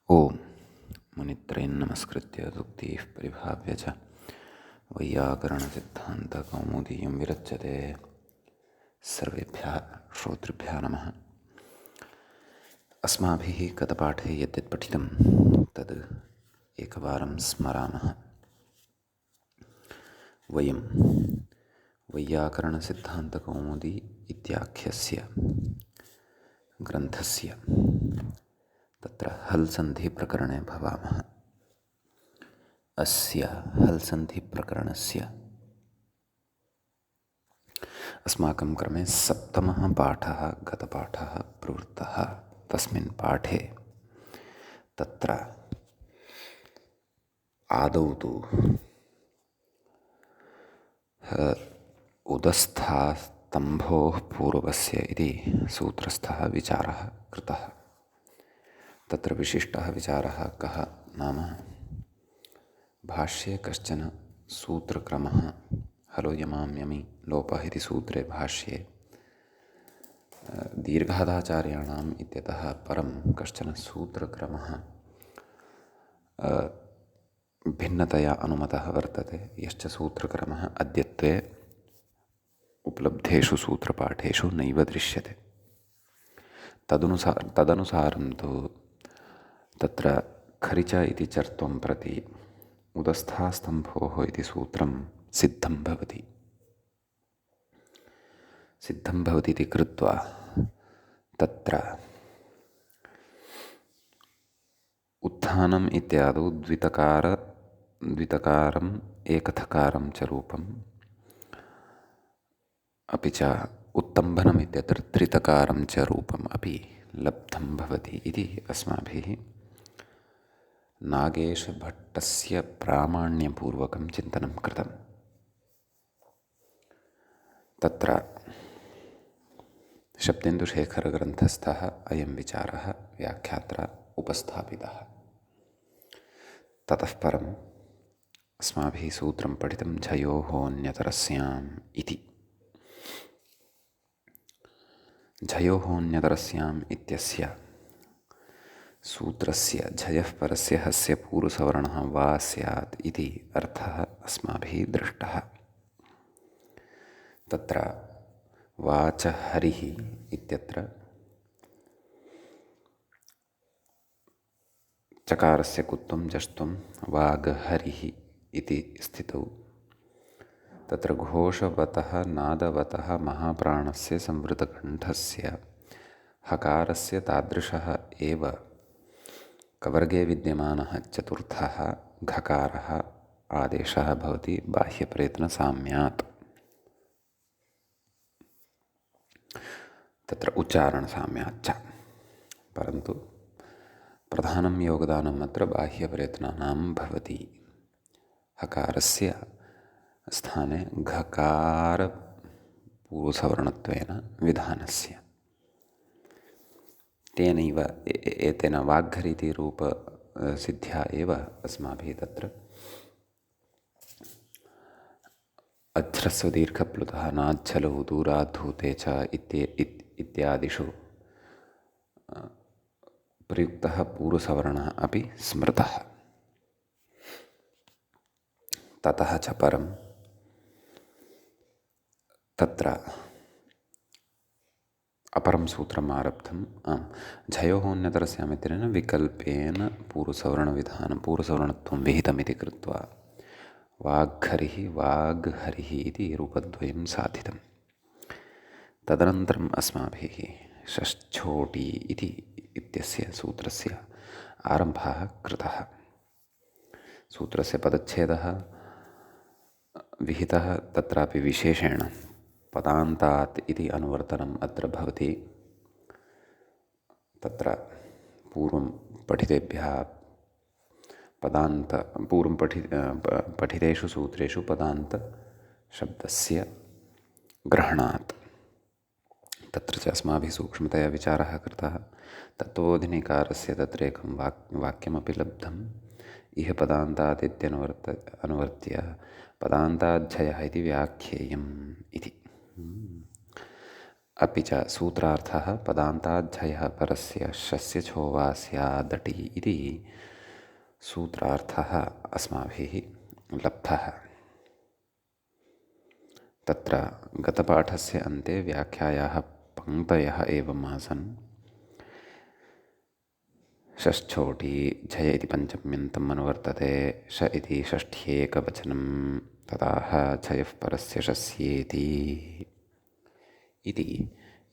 ओम मुनित्रयं नमस्कृत्य सूक्तिः परिभाव्य च वैयाकरणसिद्धान्तकौमुदीयं विरच्यते। सर्वेभ्यः श्रोतृभ्यः नमः। अस्माभिः गतपाठे यद्यत् पठितं तद् एकवारं स्मरामः। वयं वैयाकरणसिद्धान्तकौमुदी इत्याख्यस्य ग्रन्थस्य तत्र हल्सन्धिप्रकरणे भवामः। अस्य हल्सन्धिप्रकरणस्य अस्माकं क्रमे सप्तमः पाठः गतपाठः प्रवृत्तः। तस्मिन् पाठे तत्र आदौ तु उदस्थास्तम्भोः पूर्वस्य इति सूत्रस्थः विचारः कृतः। तत्र विशिष्टः विचारः कः नाम, भाष्ये कश्चन सूत्रक्रमः हलो यमां यमि लोपः इति सूत्रे भाष्ये दीर्घादाचार्याणाम् इत्यतः परं कश्चन सूत्रक्रमः भिन्नतया अनुमतः वर्तते, यश्च सूत्रक्रमः अद्यत्वे उपलब्धेषु सूत्रपाठेषु नैव दृश्यते। तदनुसारं तु तत्र खरिच इति चर्त्वं प्रति उदस्थास्तम्भोः इति सूत्रं सिद्धं भवति इति कृत्वा तत्र उत्थानम् इत्यादौ द्वितकारम् एकथकारं च रूपम्, अपि च उत्तम्भनम् इत्यत्र त्रितकारं च रूपम् अपि लब्धं भवति इति अस्माभिः नागेशभट्टस्य प्रामाण्यपूर्वकं चिन्तनं कृतम्। तत्र शब्देन्दुशेखरग्रन्थस्थः अयं विचारः व्याख्यात्रा उपस्थापितः। ततः परम् अस्माभिः सूत्रं पठितं झयोः इति। झयोः इत्यस्य सूत्रस्य झयः परस्य हस्य पूर्वसवर्णः वा स्यात् इति अर्थः अस्माभिः दृष्टः। तत्र वाच हरिः इत्यत्र चकारस्य कुत्वं जष्ट्वं वागहरिः इति स्थितौ तत्र घोषवतः नादवतः महाप्राणस्य संवृतकण्ठस्य हकारस्य तादृशः एव कवर्गे विद्यमानः चतुर्थः घकारः आदेशः भवति बाह्यप्रयत्नसाम्यात्। तत्र उच्चारणसाम्याच्च, परन्तु प्रधानं योगदानम् अत्र बाह्यप्रयत्नानां भवति। हकारस्य स्थाने घकारपूर्वसवर्णत्वेन विधानस्य। तेनैव एतेन वाग्घरीति रूपसिद्ध्या एव अस्माभिः तत्र अध्रस्वदीर्घप्लुतः नाच्छलौ दूराद्धूते च इत्यादिषु प्रयुक्तः पूर्वसवर्णः अपि स्मृतः। ततः च परं तत्र अपरं सूत्रम् आरब्धम्। झयोः अन्यतरस्यामित्यनेन विकल्पेन पूर्वसवर्णत्वं विहितमिति कृत्वा वाग्हरिः वाग्हरिः इति रूपद्वयं साधितं। तदनन्तरम् अस्माभिः षष्ठ्योटी इत्यस्य सूत्रस्य आरम्भः कृतः। सूत्रस्य पदच्छेदः विहितः, तत्रापि विशेषेण पदान्तात् इति अनुवर्तनम् अत्र भवति। तत्र पूर्वं पठितेभ्यः पठितेषु सूत्रेषु पदान्तशब्दस्य ग्रहणात् तत्र च अस्माभिः सूक्ष्मतया विचारः कृतः। तत्त्वोधिनिकारस्य तत्रेकं वाक्यमपि लब्धम्। इह पदान्तात् अनुवर्त्य पदान्ताद्धयः इति व्याख्येयम् इति। अपि च सूत्रार्थः पदान्ताध्यायः परस्य शस्य छोवा स्यादटि इति सूत्रार्थः अस्माभिः लब्धः। तत्र गतपाठस्य अन्ते व्याख्यायाः पङ्क्तयः एवम् आसन्। षष्ठोटी झय इति पञ्चम्यन्तम् अनुवर्तते, ष इति षष्ठ्येकवचनं, तदाह झयः परस्य शस्येति इति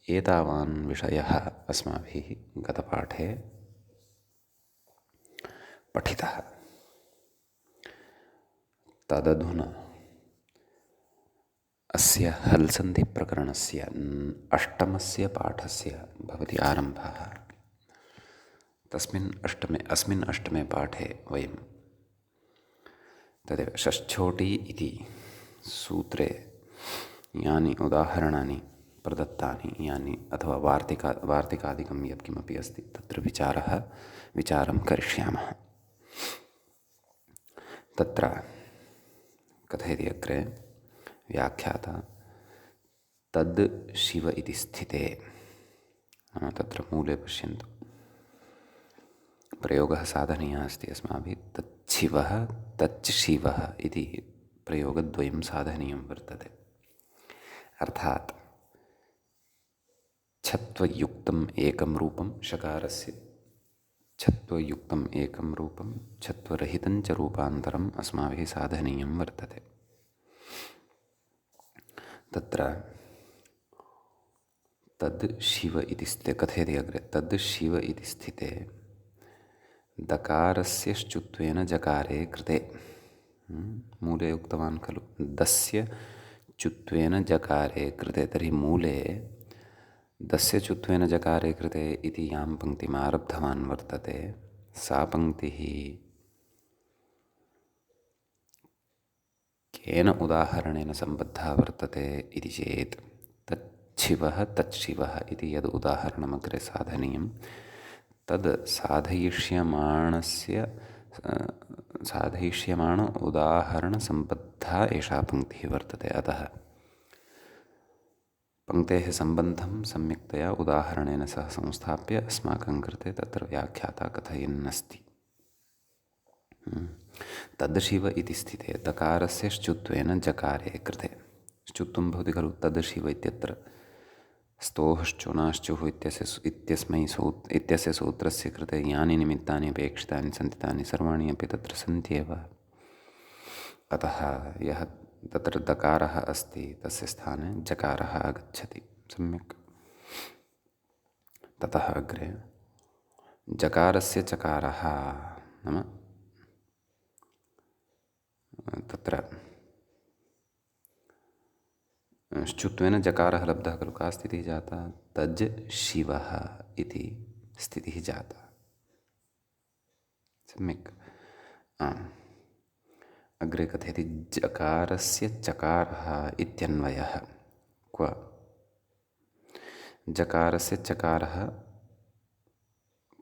एतावान् विषयः अस्माभिः गतपाठे पठितः। तदधुना अस्य हल्सन्धिप्रकरणस्य अष्टमस्य पाठस्य भवति आरम्भः। अस्मिन् अष्टमे पाठे वयं तदेव षष्ठ्योटी इति सूत्रे यानि उदाहरणानि प्रदत्तानि यानि अथवा वार्तिकादिकं यत्किमपि अस्ति तत्र विचारं करिष्यामः। तत्र कथयति अग्रे व्याख्याता तद् शिव इति स्थिते, नाम तत्र मूले पश्यन्तु प्रयोगः साधनीयः अस्ति अस्माभिः। तच्छिवः तच् शिवः इति प्रयोगद्वयं साधनीयं वर्तते। अर्थात् छत्वयुक्तम् एकं रूपं शकारस्य, छत्वयुक्तम् एकं रूपं, छत्वरहितं च रूपान्तरम् अस्माभिः साधनीयं वर्तते। तत्र तद् शिव इति स्थिते कथयति अग्रे तद् शिव इति स्थिते दकारस्य श्चुत्वेन जकारे कृते, मूले उक्तवान् खलु दस्य चुत्वेन जकारे कृते, तर्हि मूले दस्य चुत्वेन जकारे कृते इति यां पङ्क्तिम् आरब्धवान् वर्तते सा पङ्क्तिः केन उदाहरणेन सम्बद्धा वर्तते इति चेत् तच्छिवः तच्छिवः इति यद् उदाहरणमग्रे साधनीयं तद् साधयिष्यमाण उदाहरणसम्बद्धा एषा पङ्क्तिः वर्तते। अतः पङ्क्तेः सम्बन्धं सम्यक्तया उदाहरणेन सह संस्थाप्य अस्माकं कृते तत्र व्याख्याता कथयन्नस्ति। तद् शिव इति स्थिते दकारस्य श्चुत्वेन जकारे कृते, श्चुत्वं भवति खलु तद् शिव इत्यत्र स्तोश्चुनाश्चुः इत्यस्य सूत्रस्य कृते यानि निमित्तानि अपेक्षितानि सन्ति तानि सर्वाणि अपि तत्र सन्त्येव। अतः यः तत्र दकारः अस्ति तस्य स्थाने जकारः आगच्छति। सम्यक्। ततः अग्रे जकारस्य चकारः नाम तत्र श्चुत्वेन जकारः लब्धः खलु, का स्थितिः जाता तज् शिवः इति स्थितिः जाता। सम्यक्। अग्रे कथयति जकारस्य चकारः इत्यन्वयः। क्व जकारस्य चकारः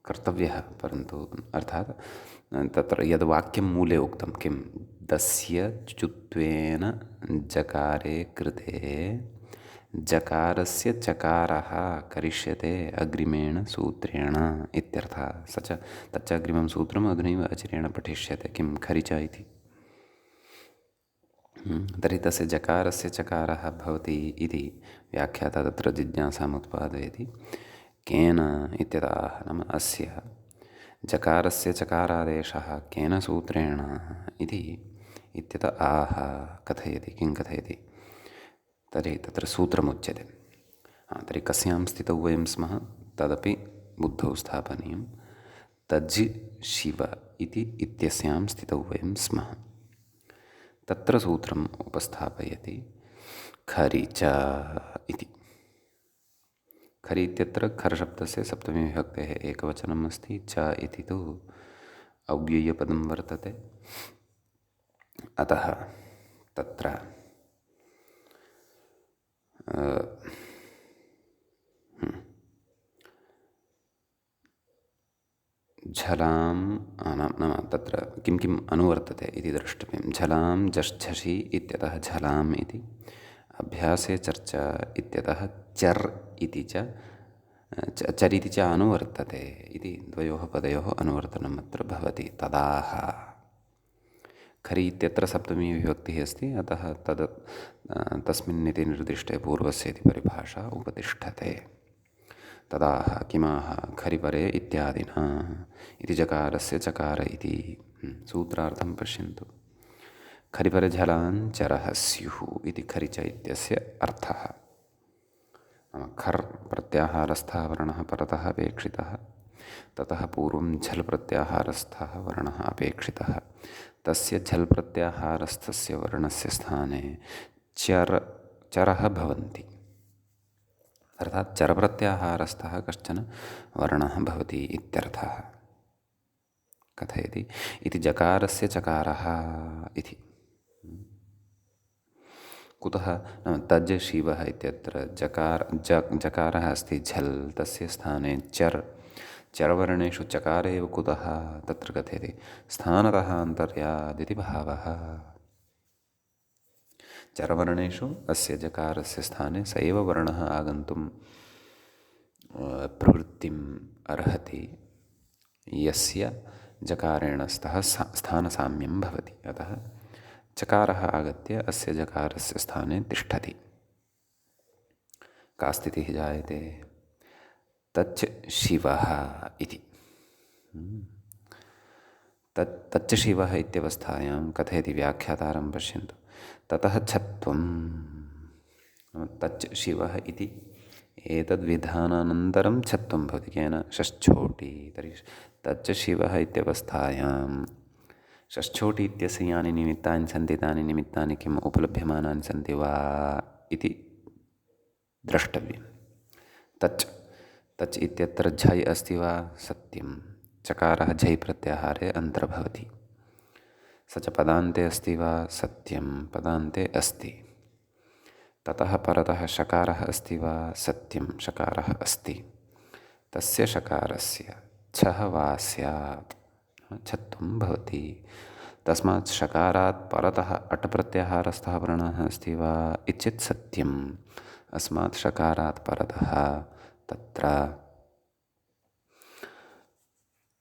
कर्तव्यः, परन्तु अर्थात् तत्र यद् वाक्यं मूले उक्तं किं दस्य चुत्वेन जकारे कृते जकारस्य चकारः करिष्यते अग्रिमेण सूत्रेण इत्यर्थः। तच्च अग्रिमं सूत्रम् अधुनैव अचिरेण पठिष्यते, किं खरिच इति। तर्हि तस्य जकारस्य चकारः भवति इति व्याख्याता तत्र जिज्ञासाम् उत्पादयति। केन इत्यतः नाम अस्य जकारस्य चकारादेशः केन सूत्रेण इति इत्यत आह कथयति। किं कथयति तर्हि तत्र सूत्रमुच्यते। तर्हि कस्यां स्थितौ वयं स्मः तदपि बुद्धौ स्थापनीयं। तज् शिव इति इत्यस्यां स्थितौ वयं स्मः। तत्र सूत्रम् उपस्थापयति खरि च इति। खरि इत्यत्र खर् शब्दस्य सप्तमी विभक्तेः एकवचनम् अस्ति, च इति तु अव्ययपदं वर्तते। अतः तत्र झलां नाम तत्र किं किम् अनुवर्तते इति द्रष्टव्यं। झलां जश्झषि इत्यतः झलाम् इति, अभ्यासे चर्चा इत्यतः चर् इति च चर् इति च अनुवर्तते इति द्वयोः पदयोः अनुवर्तनम् अत्र भवति। तदाह खरि इत्यत्र सप्तमी विभक्तिः अस्ति, अतः तस्मिन् इति निर्दिष्टे पूर्वस्य इति परिभाषा उपतिष्ठते। तदाह किमाह खरिपरे इत्यादिना इति जकारस्य चकार इति सूत्रार्थं पश्यन्तु। खरिपरे झलाञ्चरः स्युः इति खरिच इत्यस्य अर्थः। नाम खर् प्रत्याहारस्थः वर्णः परतः अपेक्षितः, ततः पूर्वं झल् प्रत्याहारस्थः वर्णः अपेक्षितः, तस्य झल् प्रत्याहारस्थस्य वर्णस्य स्थाने चरः भवन्ति, अर्थात् चर प्रत्याहारस्थः कश्चन वर्णः भवति इत्यर्थः। कथयति इति जकारस्य चकारः इति। कुतः नाम तज् शिवः इत्यत्र जकारः अस्ति झल्, तस्य स्थाने चरवर्णेषु चकार एव कुतः तत्र कथयति स्थानतः अन्तर्यादिति भावः। चरवर्णेषु अस्य जकारस्य स्थाने स एव वर्णः आगन्तुं प्रवृत्तिम् अर्हति यस्य जकारेण स्तः स्थानसाम्यं भवति। अतः चकारः आगत्य अस्य जकारस्य स्थाने तिष्ठति। का स्थितिः जायते? तच् शिवः इति। तच्च शिवः इत्यवस्थायां कथयति व्याख्यातारं पश्यन्तु। ततः छत्वं तच् शिवः इति एतद्विधानानन्तरं छत्वं भवति। केन? षष्ठ्योटि। तर्हि तच्च शिवः इत्यवस्थायां षष्ठ्योटि इत्यस्य यानि निमित्तानि सन्ति तानि निमित्तानि किम् उपलभ्यमानानि सन्ति वा इति द्रष्टव्यं। तच् इत्यत्र झय् अस्ति वा? सत्यं। चकारः झय् प्रत्याहारे अन्तर्भवति। स च पदान्ते अस्ति वा? सत्यं, पदान्ते अस्ति। ततः परतः शकारः अस्ति वा? सत्यं, शकारः अस्ति। तस्य शकारस्य छः वा स्यात्, छत्वं भवति। तस्मात् शकारात् परतः अट् प्रत्याहारस्थः वर्णः अस्ति वा इत्येतत् सत्यम्। अस्मात् शकारात् परतः तत्र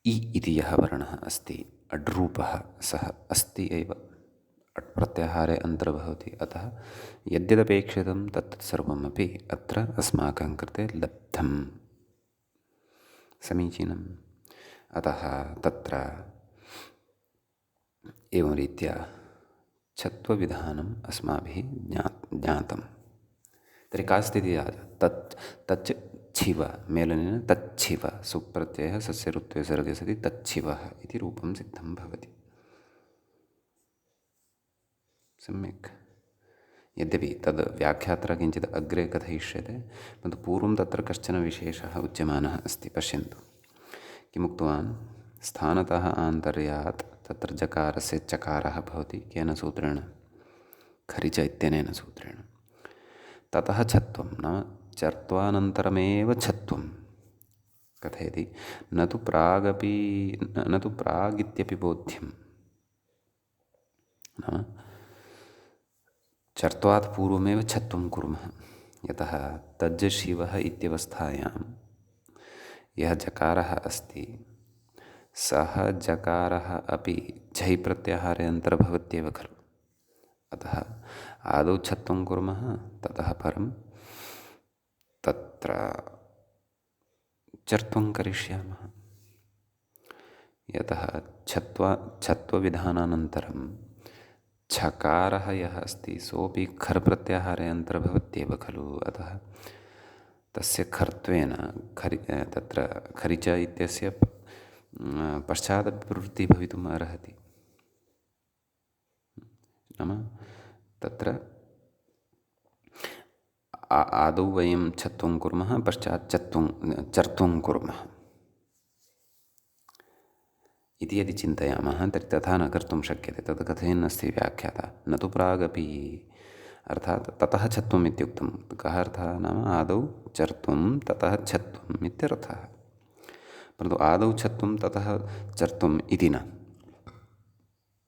इ इति यः वर्णः अस्ति अड्रूपः सः अस्ति एव, अट् प्रत्याहारे अन्तर्भवति। अतः यद्यदपेक्षितं तत् सर्वमपि अत्र अस्माकं कृते लब्धं, समीचीनम्। अतः तत्र एवं रीत्या छत्वविधानम् अस्माभिः ज्ञातं। तर्हि का स्थितिः? तच्च छिव मेलनेन तच्छिव, सुप्रत्ययः सस्य ऋत्वे सर्गे सति तच्छिवः इति रूपं सिद्धं भवति। सम्यक्। यद्यपि तद् व्याख्यात्र किञ्चित् अग्रे कथयिष्यते, परन्तु पूर्वं तत्र कश्चन विशेषः उच्यमानः अस्ति। पश्यन्तु किमुक्तवान्? स्थानतः आन्तर्यात् तत्र जकारस्य चकारः भवति। केन सूत्रेण? खरिच इत्यनेन सूत्रेण। ततः छत्वं नाम चर्त्वानन्तरमेव छत्वं कथयति। न तु प्रागित्यपि बोध्यं। नाम चर्त्वात् पूर्वमेव छत्वं कुर्मः। यतः तज् शिवः इत्यवस्थायां यः जकारः अस्ति सः जकारः अपि झै प्रत्याहारे अन्तर्भवत्येव खलु। अतः आदौ छत्वं कुर्मः, ततः परं तत्र चर्त्वं करिष्यामः। यतः छत्वविधानानन्तरं छकारः यः अस्ति सोऽपि खर् प्रत्याहारे अन्तर्भवत्येव खलु। अतः तस्य खर्त्वेन तत्र खरिच इत्यस्य पश्चादपि प्रवृत्तिः भवितुम् अर्हति। नाम तत्र आदौ वयं छत्वं कुर्मः, पश्चात् चर्त्वं कुर्मः इति यदि चिन्तयामः तर्हि तथा न कर्तुं शक्यते। तद् कथयन्नस्ति व्याख्याता। न तु प्रागपि, अर्थात् ततः छत्वम् इत्युक्तं। कः अर्थः? नाम आदौ चर्त्वं ततः छत्वम् इत्यर्थः। परन्तु आदौ छत्वं ततः चर्त्वम् इति न।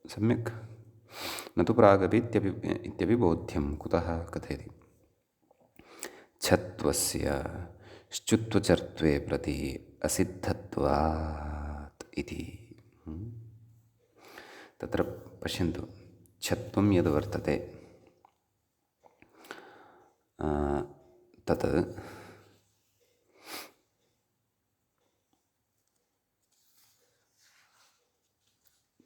सम्यक्। न तु प्रागपि इत्यपि बोध्यं कुतः कथयति छत्वस्य श्चुत्वचर्त्वे प्रति असिद्धत्वात् इति। तत्र पश्यन्तु, छत्वं यद् वर्तते तत्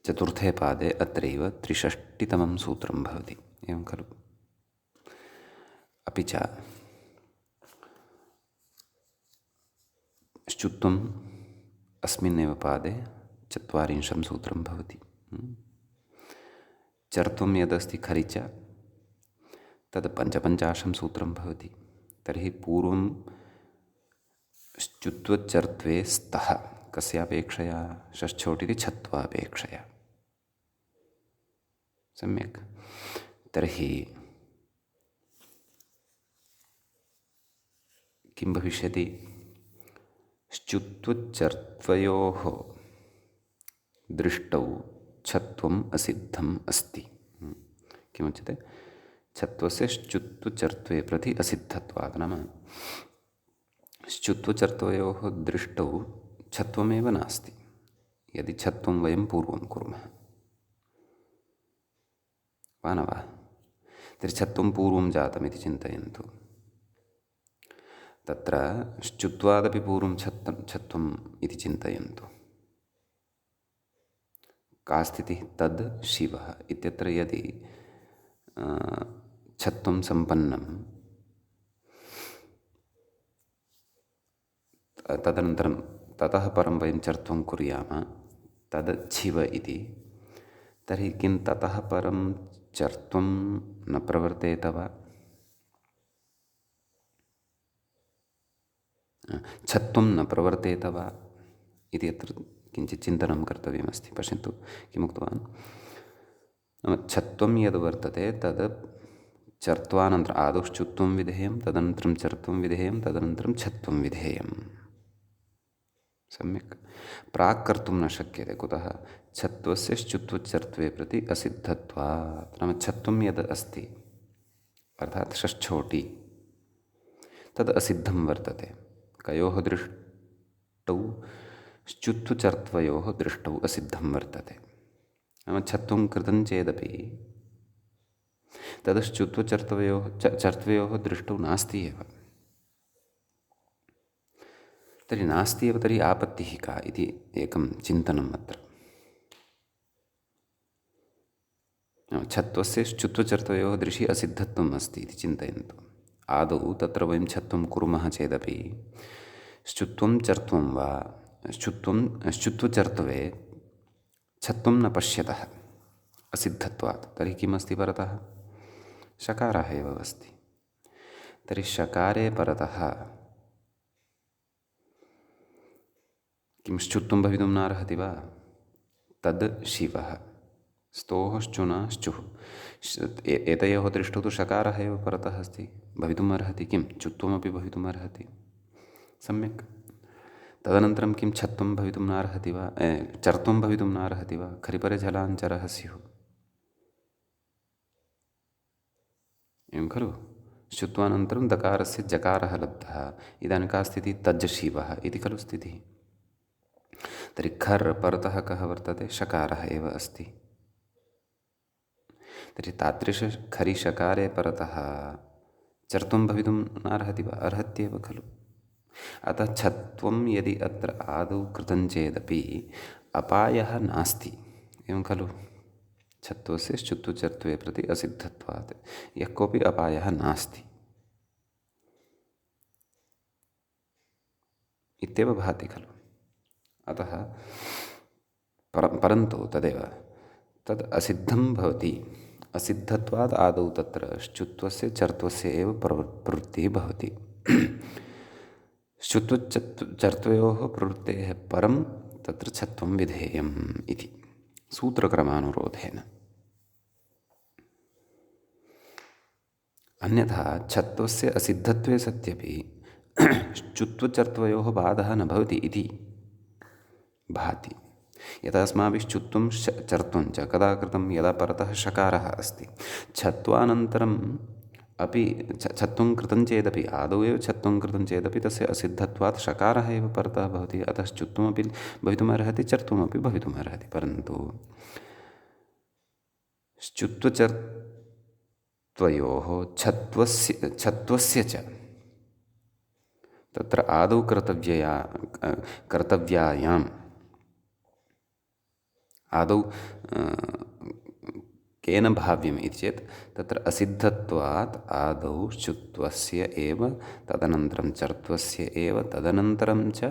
चतुर्थे पादे अत्रैव 63तमं सूत्रं भवति, एवं खलु। अपि च श्चुत्वम् अस्मिन्नेव पादे 40 सूत्रं भवति। चर्त्वं यदस्ति खरिच तद् 55 सूत्रं भवति। तर्हि पूर्वं श्चुत्वचर्त्वे स्तः कस्यापेक्षया? षष्ठोटिति छत्वापेक्षया। सम्यक्। तर्हि किं भविष्यति? श्चुत्वचर्त्वयोः दृष्टौ छत्वम् असिद्धम् अस्ति। किमुच्यते? छत्वस्य श्चुत्वचर्त्वे प्रति असिद्धत्वात्। नाम श्चुत्वचर्त्वयोः दृष्टौ छत्वमेव नास्ति यदि छत्वं वयं पूर्वं कुर्मः, वा न वा? तर्हि छत्वं पूर्वं जातमिति चिन्तयन्तु। तत्र श्चुत्वादपि पूर्वं छत्वम् इति चिन्तयन्तु। का स्थितिः? तद् शिवः इत्यत्र यदि छत्वं सम्पन्नं, तदनन्तरं ततः परं वयं चर्त्वं कुर्याम, तद् छिव इति। तर्हि किं ततः परं चर्त्वं न प्रवर्तेत वा? छत्वं न प्रवर्तेत वा इति अत्र किञ्चित् चिन्तनं कर्तव्यमस्ति। पश्यन्तु किमुक्तवान्। छत्वं यद् वर्तते तद् चर्त्वानन्तरम् आदौ श्चुत्वं विधेयं, तदनन्तरं चर्त्वं विधेयं, तदनन्तरं छत्वं विधेयं। सम्यक्। प्राक् कर्तुं न शक्यते। कुतः? छत्वस्य श्चुत्वचर्त्वे प्रति असिद्धत्वात्। नाम छत्वं यद् अस्ति अर्थात् षष्ठोटि तद् असिद्धं वर्तते। कयोः दृष्टौ? श्चुत्वचर्त्वयोः दृष्टौ असिद्धं वर्तते। नाम छत्वं कृतं चेदपि तद् चर्त्वयोः दृष्टौ नास्ति एव। तर्हि नास्ति एव, तर्हि आपत्तिः का इति एकं चिन्तनम् अत्र। छत्वस्य श्चुत्वचर्त्वयोः दृशि असिद्धत्वम् अस्ति इति चिन्तयन्तु। आदौ तत्र वयं छत्वं कुर्मः चेदपि श्चुत्वं चर्त्वं वा श्चुत्वचर्त्वे छत्वं न पश्यतः असिद्धत्वात्। तर्हि किमस्ति परतः? शकारः एव अस्ति। तर्हि शकारे परतः किं श्चुत्वं भवितुं नार्हति वा? तद् शिवः। स्तोः श्चुना श्चुः, एतयोः दृष्टौ तु शकारः एव परतः अस्ति, भवितुम् अर्हति। किं चुत्वमपि भवितुम् अर्हति। सम्यक्। तदनन्तरं किं छत्वं भवितुं नार्हति वा? चर्त्वं भवितुं नार्हति वा? खरिपरे जलाञ्चरः स्युः, एवं खलु। श्चुत्वानन्तरं दकारस्य जकारः लब्धः। इदानीं का स्थितिः? तज् शिवः इति खलु स्थितिः। तर्हि खर् परतः कः वर्तते? शकारः एव अस्ति। तर्हि तादृशखरिशकारे परतः चर्त्वं भवितुं नार्हति वा? अर्हत्येव खलु। अतः छत्वं यदि अत्र आदौ कृतं चेदपि अपायः नास्ति, एवं खलु। छत्वस्य श्चुत्वचर्त्वे प्रति असिद्धत्वात् यः कोऽपि अपायः नास्ति इत्येव भाति खलु। अतः परन्तु तदेव तद् असिद्धं भवति। असिद्धत्वात् आदौ तत्र श्चुत्वस्य चर्त्वस्य एव प्रवृत्तिः भवति। श्चुत्वचर्त्वयोः प्रवृत्तेः परं तत्र छत्वं विधेयम् इति सूत्रक्रमानुरोधेन। अन्यथा छत्वस्य असिद्धत्वे सत्यपि श्चुत्वचर्त्वयोः बाधः न भवति इति भाति। यथा अस्माभिः चुत्वं चर्तुं च कदा कृतं, यदा परतः षकारः अस्ति। छत्वानन्तरम् अपि छत्वं कृतं चेदपि, आदौ एव छत्वं कृतं चेदपि तस्य असिद्धत्वात् षकारः एव परतः भवति। अतः चुत्वमपि भवितुमर्हति, चर्त्वमपि भवितुमर्हति। परन्तु च्युत्वचर्त्वयोः छत्वस्य च तत्र आदौ कर्तव्यायाम् आदौ केन भाव्यम् इति चेत् तत्र असिद्धत्वात् आदौ च्युत्वस्य एव, तदनन्तरं चर्त्वस्य एव, तदनन्तरं च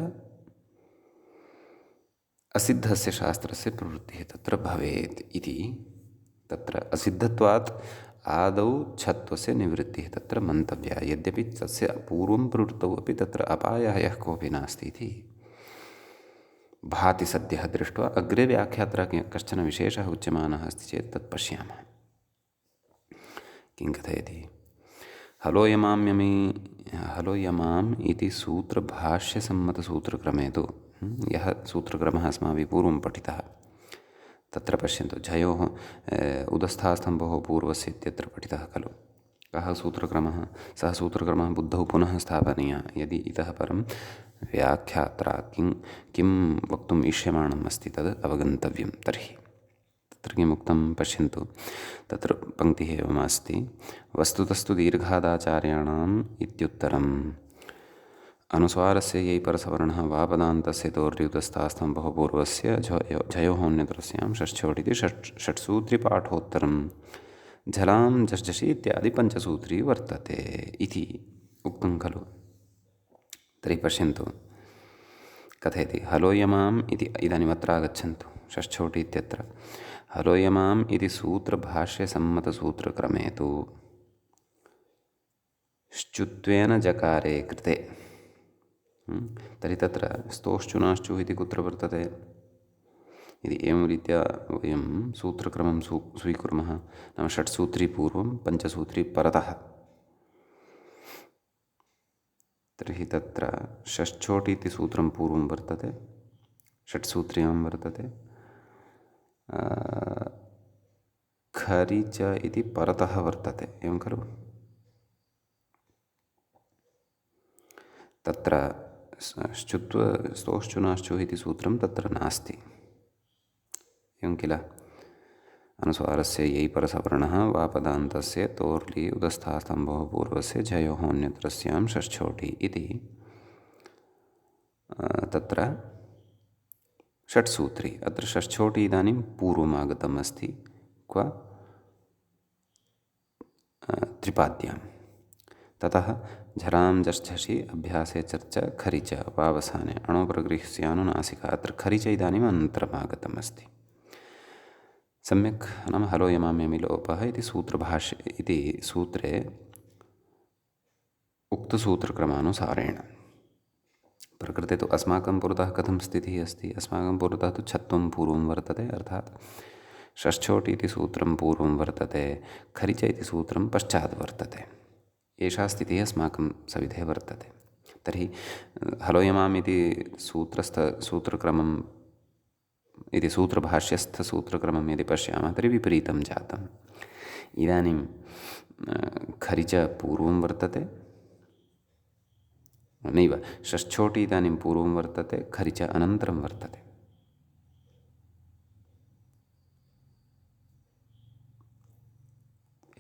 असिद्धस्य शास्त्रस्य प्रवृत्तिः तत्र भवेत् इति। तत्र असिद्धत्वात् आदौ छत्वस्य निवृत्तिः तत्र मन्तव्या, यद्यपि तस्य पूर्वं प्रवृत्तौ अपि तत्र अपायः यः कोऽपि नास्ति इति भाति सद्यः दृष्ट्वा। अग्रे व्याख्यात्रा कश्चन विशेषः उच्यमानः अस्ति चेत् तत् पश्यामः। किं कथयति? हलोयमाम् इति सूत्रभाष्यसम्मतसूत्रक्रमे तु यः सूत्रक्रमः अस्माभिः पूर्वं पठितः तत्र पश्यन्तु, झयोः उदस्थास्तम्भोः पूर्वस्य इत्यत्र पठितः खलु। कः सूत्रक्रमः? सः सूत्रक्रमः बुद्धौ पुनः स्थापनीयः यदि इतः परं व्याख्यात्रा किं वक्तुम् इष्यमाणम् अस्ति तद् अवगन्तव्यं। तर्हि तत्र किमुक्तं पश्यन्तु, तत्र पङ्क्तिः एवमस्ति, वस्तुतस्तु दीर्घादाचार्याणाम् इत्युत्तरम् अनुस्वारस्य यै परसवर्णः वापदान्तस्य तोर्युतस्थास्तम्भः पूर्वस्य झयोः षष्ठ्योडिति षट्सूत्रिपाठोत्तरं झलां झषि इत्यादि पञ्चसूत्री वर्तते इति उक्तं खलु। तर्हि पश्यन्तु, कथयति हलोयमाम् इति। इदानीम् अत्र आगच्छन्तु, षष्ठ्योटि इत्यत्र हलोयमाम् इति सूत्रभाष्यसम्मतसूत्रक्रमे तु श्चुत्वेन जकारे कृते। तर्हि तत्र स्तोश्चुनाश्चुः इति कुत्र वर्तते इति एवं रीत्या वयं सूत्रक्रमं स्वीकुर्मः। नाम षट्सूत्री पूर्वं, पञ्चसूत्री परतः। तर्हि तत्र षष्ठ्योटि इति सूत्रं पूर्वं वर्तते, षट्सूत्र्यां वर्तते, खरि च इति परतः वर्तते, एवं खलु। तत्र स्तोश्चुनाश्चुः इति सूत्रं तत्र नास्ति, एवं किल। अनुस्वारस्य यै परसवर्णः वापदान्तस्य तोर्लि उदस्थास्तम्भोः पूर्वस्य झयोः अन्यत्रस्यां षष्ठ्योटि इति तत्र षट्सूत्री। अत्र षष्ठ्योटि इदानीं पूर्वमागतम् अस्ति, क्व त्रिपाद्यां। ततः झरां झषि अभ्यासे चर्चा खरि च वावसाने अणोप्रगृह्स्यानुनासिका। अत्र खरि च इदानीम् अनन्तरम् आगतम् अस्ति। सम्यक्, नाम हलोयमाम्यमिलोपः इति सूत्रभाष्ये इति सूत्रे उक्तसूत्रक्रमानुसारेण। प्रकृते तु अस्माकं पुरतः कथं स्थितिः अस्ति? अस्माकं पुरतः तु छत्वं पूर्वं वर्तते, अर्थात् षष्ठ्योटि इति सूत्रं पूर्वं वर्तते, खरि च इति सूत्रं पश्चात् वर्तते। एषा स्थितिः अस्माकं सविधे वर्तते। तर्हि हलोयमाम् इति सूत्रक्रमम् इति सूत्रभाष्यस्थसूत्रक्रमं यदि पश्यामः तर्हि विपरीतं जातम्। इदानीं खरि च पूर्वं वर्तते, नैव, षष्ठ्योटि इदानीं पूर्वं वर्तते, खरि च अनन्तरं वर्तते।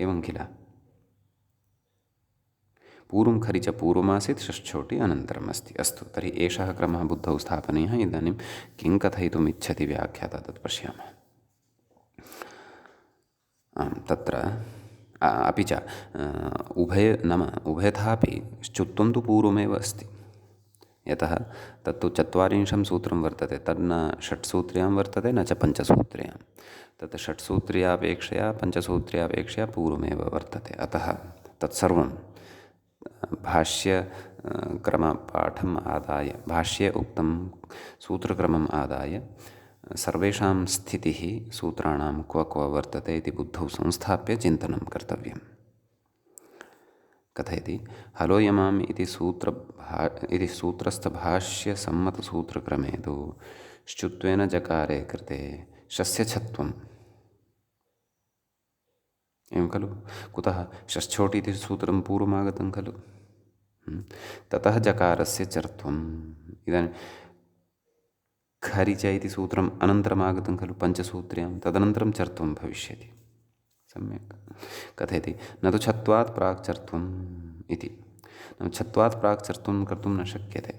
एवं किल। पूर्वं खरि च पूर्वमासीत्, षष्ठ्योटि अनन्तरम् अस्ति। अस्तु, तर्हि एषः क्रमः बुद्धौ स्थापनीयः। इदानीं किं कथयितुम् इच्छति व्याख्याता तत् पश्यामः। तत्र अपि च उभयथापि च्युत्वं तु पूर्वमेव अस्ति। यतः तत्तु 40 सूत्रं वर्तते, तन्न षट्सूत्र्यां वर्तते न च पञ्चसूत्र्यां। तत् षट्सूत्र्यापेक्षया पञ्चसूत्र्यापेक्षया पूर्वमेव वर्तते। अतः तत्सर्वं भाष्यक्रमपाठम् आदाय, भाष्ये उक्तं सूत्रक्रमम् आदाय सर्वेषां स्थितिः सूत्राणां क्व वर्तते इति बुद्धौ संस्थाप्य चिन्तनं कर्तव्यम्। कथयति हलोयमाम् इति सूत्रस्थभाष्यसम्मतसूत्रक्रमे तु श्चुत्वेन जकारे कृते शस्य छत्वम् एवं खलु। कुतः षष्ठ्योटि इति सूत्रं पूर्वमागतं खलु। ततः जकारस्य चर्त्वम्। इदानीं खरिच इति सूत्रम् अनन्तरमागतं खलु पञ्चसूत्र्यां, तदनन्तरं चर्त्वं भविष्यति। सम्यक् कथयति न तु छत्वात् प्राक् चर्त्वम् इति। नाम छत्वात् प्राक् चर्त्वं कर्तुं न शक्यते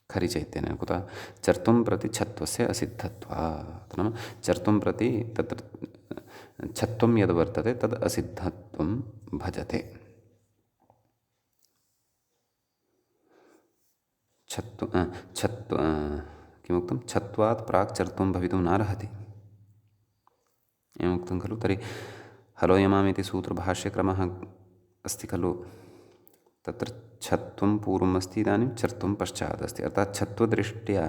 खरिच इत्यनेन। कुतः चर्त्वं प्रति छत्वस्य असिद्धत्वात्। नाम चर्त्वं प्रति तत्र छत्वं यद् वर्तते तद् असिद्धत्वं भजते। किमुक्तं छत्वात् प्राक् चर्त्वं भवितुं नार्हति एवमुक्तं खलु। तर्हि हलोयमामिति सूत्रभाष्यक्रमः अस्ति खलु, तत्र छत्वं पूर्वम् अस्ति, इदानीं चर्त्वं पश्चात् अस्ति। अर्थात् छत्वदृष्ट्या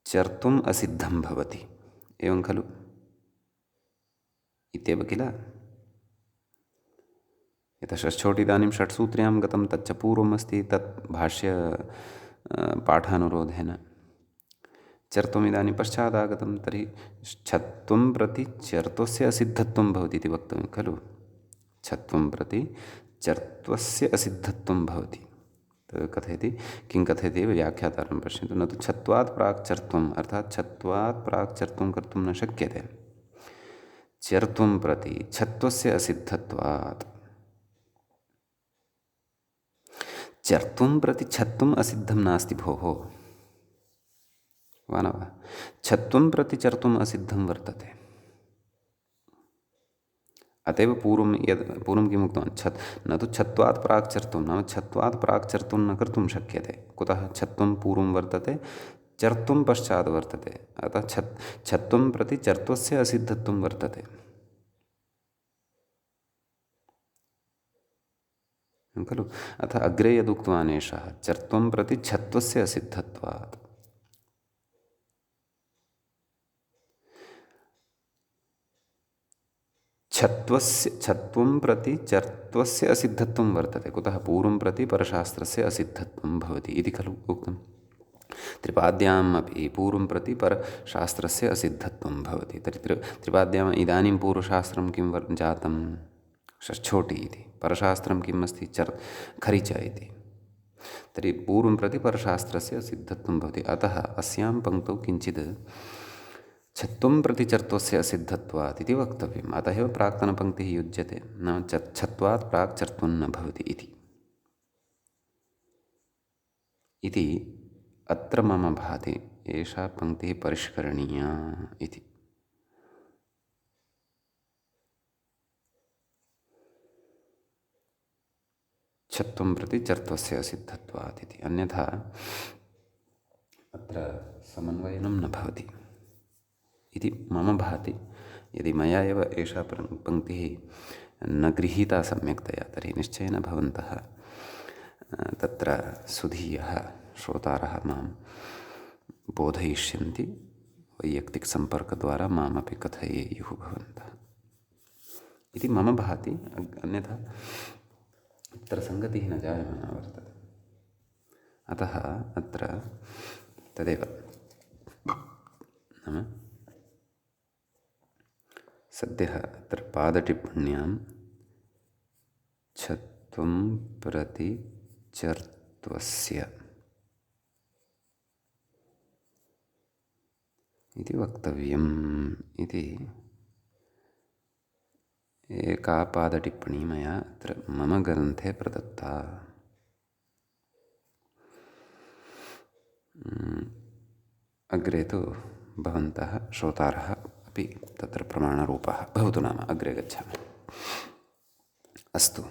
चर्तुम् असिद्धं भवति एवं खलु इत्येव किल। यतः षष्ठ्योटि इदानीं षट्सूत्र्यां गतं, तच्च पूर्वम् अस्ति, तत् भाष्य पाठानुरोधेन। चर्त्वम् इदानीं पश्चादागतं, तर्हि छत्वं प्रति चर्त्वस्य असिद्धत्वं भवति इति वक्तव्यं खलु। छत्वं प्रति चर्त्वस्य असिद्धत्वं भवति। कथयति, किं कथयति व्याख्यातारं पश्यन्तु। न तु छत्वात् प्राक् चर्त्वम्, अर्थात् छत्वात् प्राक् चर्त्वं कर्तुं न शक्यते। चर्त्वं प्रति छत्वस्य असिद्धत्वात्। चर्त्वं प्रति छत्वम् असिद्धं नास्ति भोः, वा न वा। छत्वं प्रति चर्त्वम् असिद्धं वर्तते। अतएव पूर्वं किम् उक्तवान्, न तु छत्वात् प्राक् चर्त्वं, नाम छत्वात् प्राक् चर्त्वं न कर्तुं शक्यते। कुतः छत्वं पूर्वं वर्तते, चर्त्वं पश्चात् वर्तते। अतः छत्वं प्रति चर्त्वस्य असिद्धत्वं वर्तते खलु। अथ अग्रे यदुक्तवान् एषः चर्त्वं प्रति छत्वस्य असिद्धत्वात्। छत्वं प्रति चर्त्वस्य असिद्धत्वं वर्तते। कुतः पूर्वं प्रति परशास्त्रस्य असिद्धत्वं भवति इति खलु उक्तं। त्रिपाद्याम् अपि पूर्वं प्रति परशास्त्रस्य असिद्धत्वं भवति। तर्हि त्रिपाद्याम् इदानीं पूर्वशास्त्रं किं जातं, षष्ठ्योटि इति। परशास्त्रं किम् अस्ति, खरिच इति। तर्हि पूर्वं प्रति परशास्त्रस्य असिद्धत्वं भवति। अतः अस्यां पङ्क्तौ किञ्चित् छत्वं प्रति चर्त्वस्य असिद्धत्वात् इति वक्तव्यम्। अतः एव प्राक्तनपङ्क्तिः युज्यते, नाम छत्वात् प्राक् चर्त्वं न भवति इति अत्र मम भाति एषा पङ्क्तिः परिष्करणीया इति। छत्वं प्रति चर्त्वस्य असिद्धत्वात् इति। अन्यथा अत्र समन्वयनं न भवति इति मम भाति। यदि मया एव एषा पङ्क्तिः न गृहीता सम्यक्तया, तर्हि निश्चयेन भवन्तः तत्र सुधीयः श्रोतारः मां बोधयिष्यन्ति। वैयक्तिकसम्पर्कद्वारा मामपि कथयेयुः भवन्तः इति मम भाति। अन्यथा अत्र सङ्गतिः न जायमाना वर्तते। अतः अत्र तदेव नाम सद्यः अत्र पादटिप्पण्यां छत्वं प्रति चर्त्वस्य इति वक्तव्यम् इति एका पादटिप्पणी मया अत्र मम ग्रन्थे प्रदत्ता। अग्रे तु भवन्तः श्रोतारः अपि तत्र प्रमाणरूपाः भवतु। नाम अग्रे गच्छामः। अस्तु,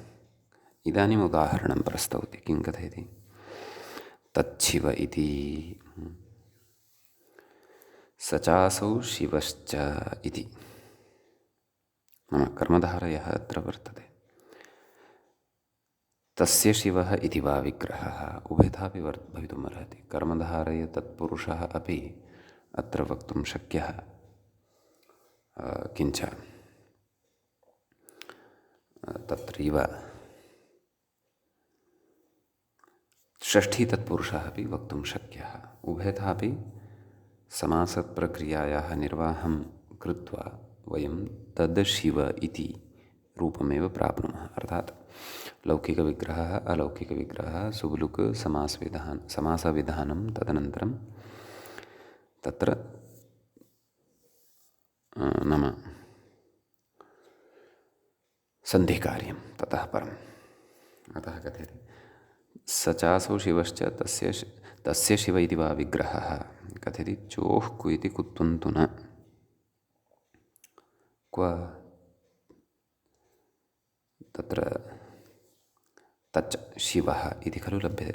इदानीम् उदाहरणं प्रस्तौति। किं कथयति, तच्छिव इति स चासौ शिवश्च इति। नाम कर्मधारयः अत्र वर्तते। तस्य शिवः इति वा विग्रहः उभयथापि भवितुम् अर्हति। कर्मधारय तत्पुरुषः अपि अत्र वक्तुं शक्यः। किञ्च तत्रैव षष्ठी तत्पुरुषः अपि वक्तुं शक्यः। उभयथापि समासप्रक्रियायाः निर्वाहं कृत्वा वयं तद् शिव इति रूपमेव प्राप्नुमः। अर्थात् लौकिकविग्रहः अलौकिकविग्रहः सुबुलुक् समासविधानं तदनन्तरं तत्र नाम सन्धिकार्यं ततः परम्। अतः कथ्यते स चासौ शिवश्च तस्य शिव इति वा विग्रहः कथयति चोः कु इति कुत्वन्तु न क्व तत्र तच्च शिवः इति खलु लभ्यते।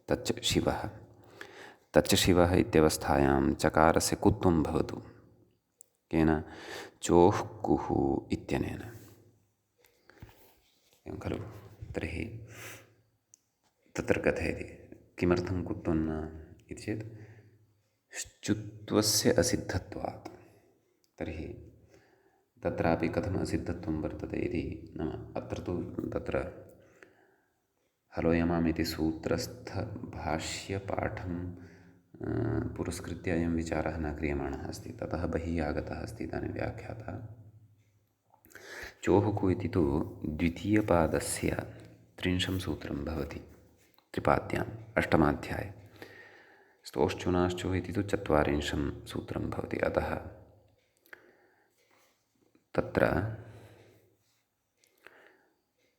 तच्च शिवः तच्च शिवः इत्यवस्थायां चकारस्य कुत्वं भवतु केन चोः कुः इत्यनेन एवं खलु। तर्हि तत्र कथयति किमर्थं कुत्वं न इति चेत् श्चुत्वस्य असिद्धत्वात्। तर्हि तत्रापि कथम् असिद्धत्वं वर्तते इति नाम अत्र तु तत्र हलोयमाम् इति सूत्रस्थभाष्यपाठं पुरस्कृत्य अयं विचारः न क्रियमाणः अस्ति। ततः बहिः आगतः अस्ति इदानीं व्याख्यातः। चोहुकु इति तु द्वितीयपादस्य 30 सूत्रं भवति त्रिपाद्याम् अष्टमाध्याये। स्तोश्चुनाश्चुः इति तु 40 सूत्रं भवति। अतः तत्र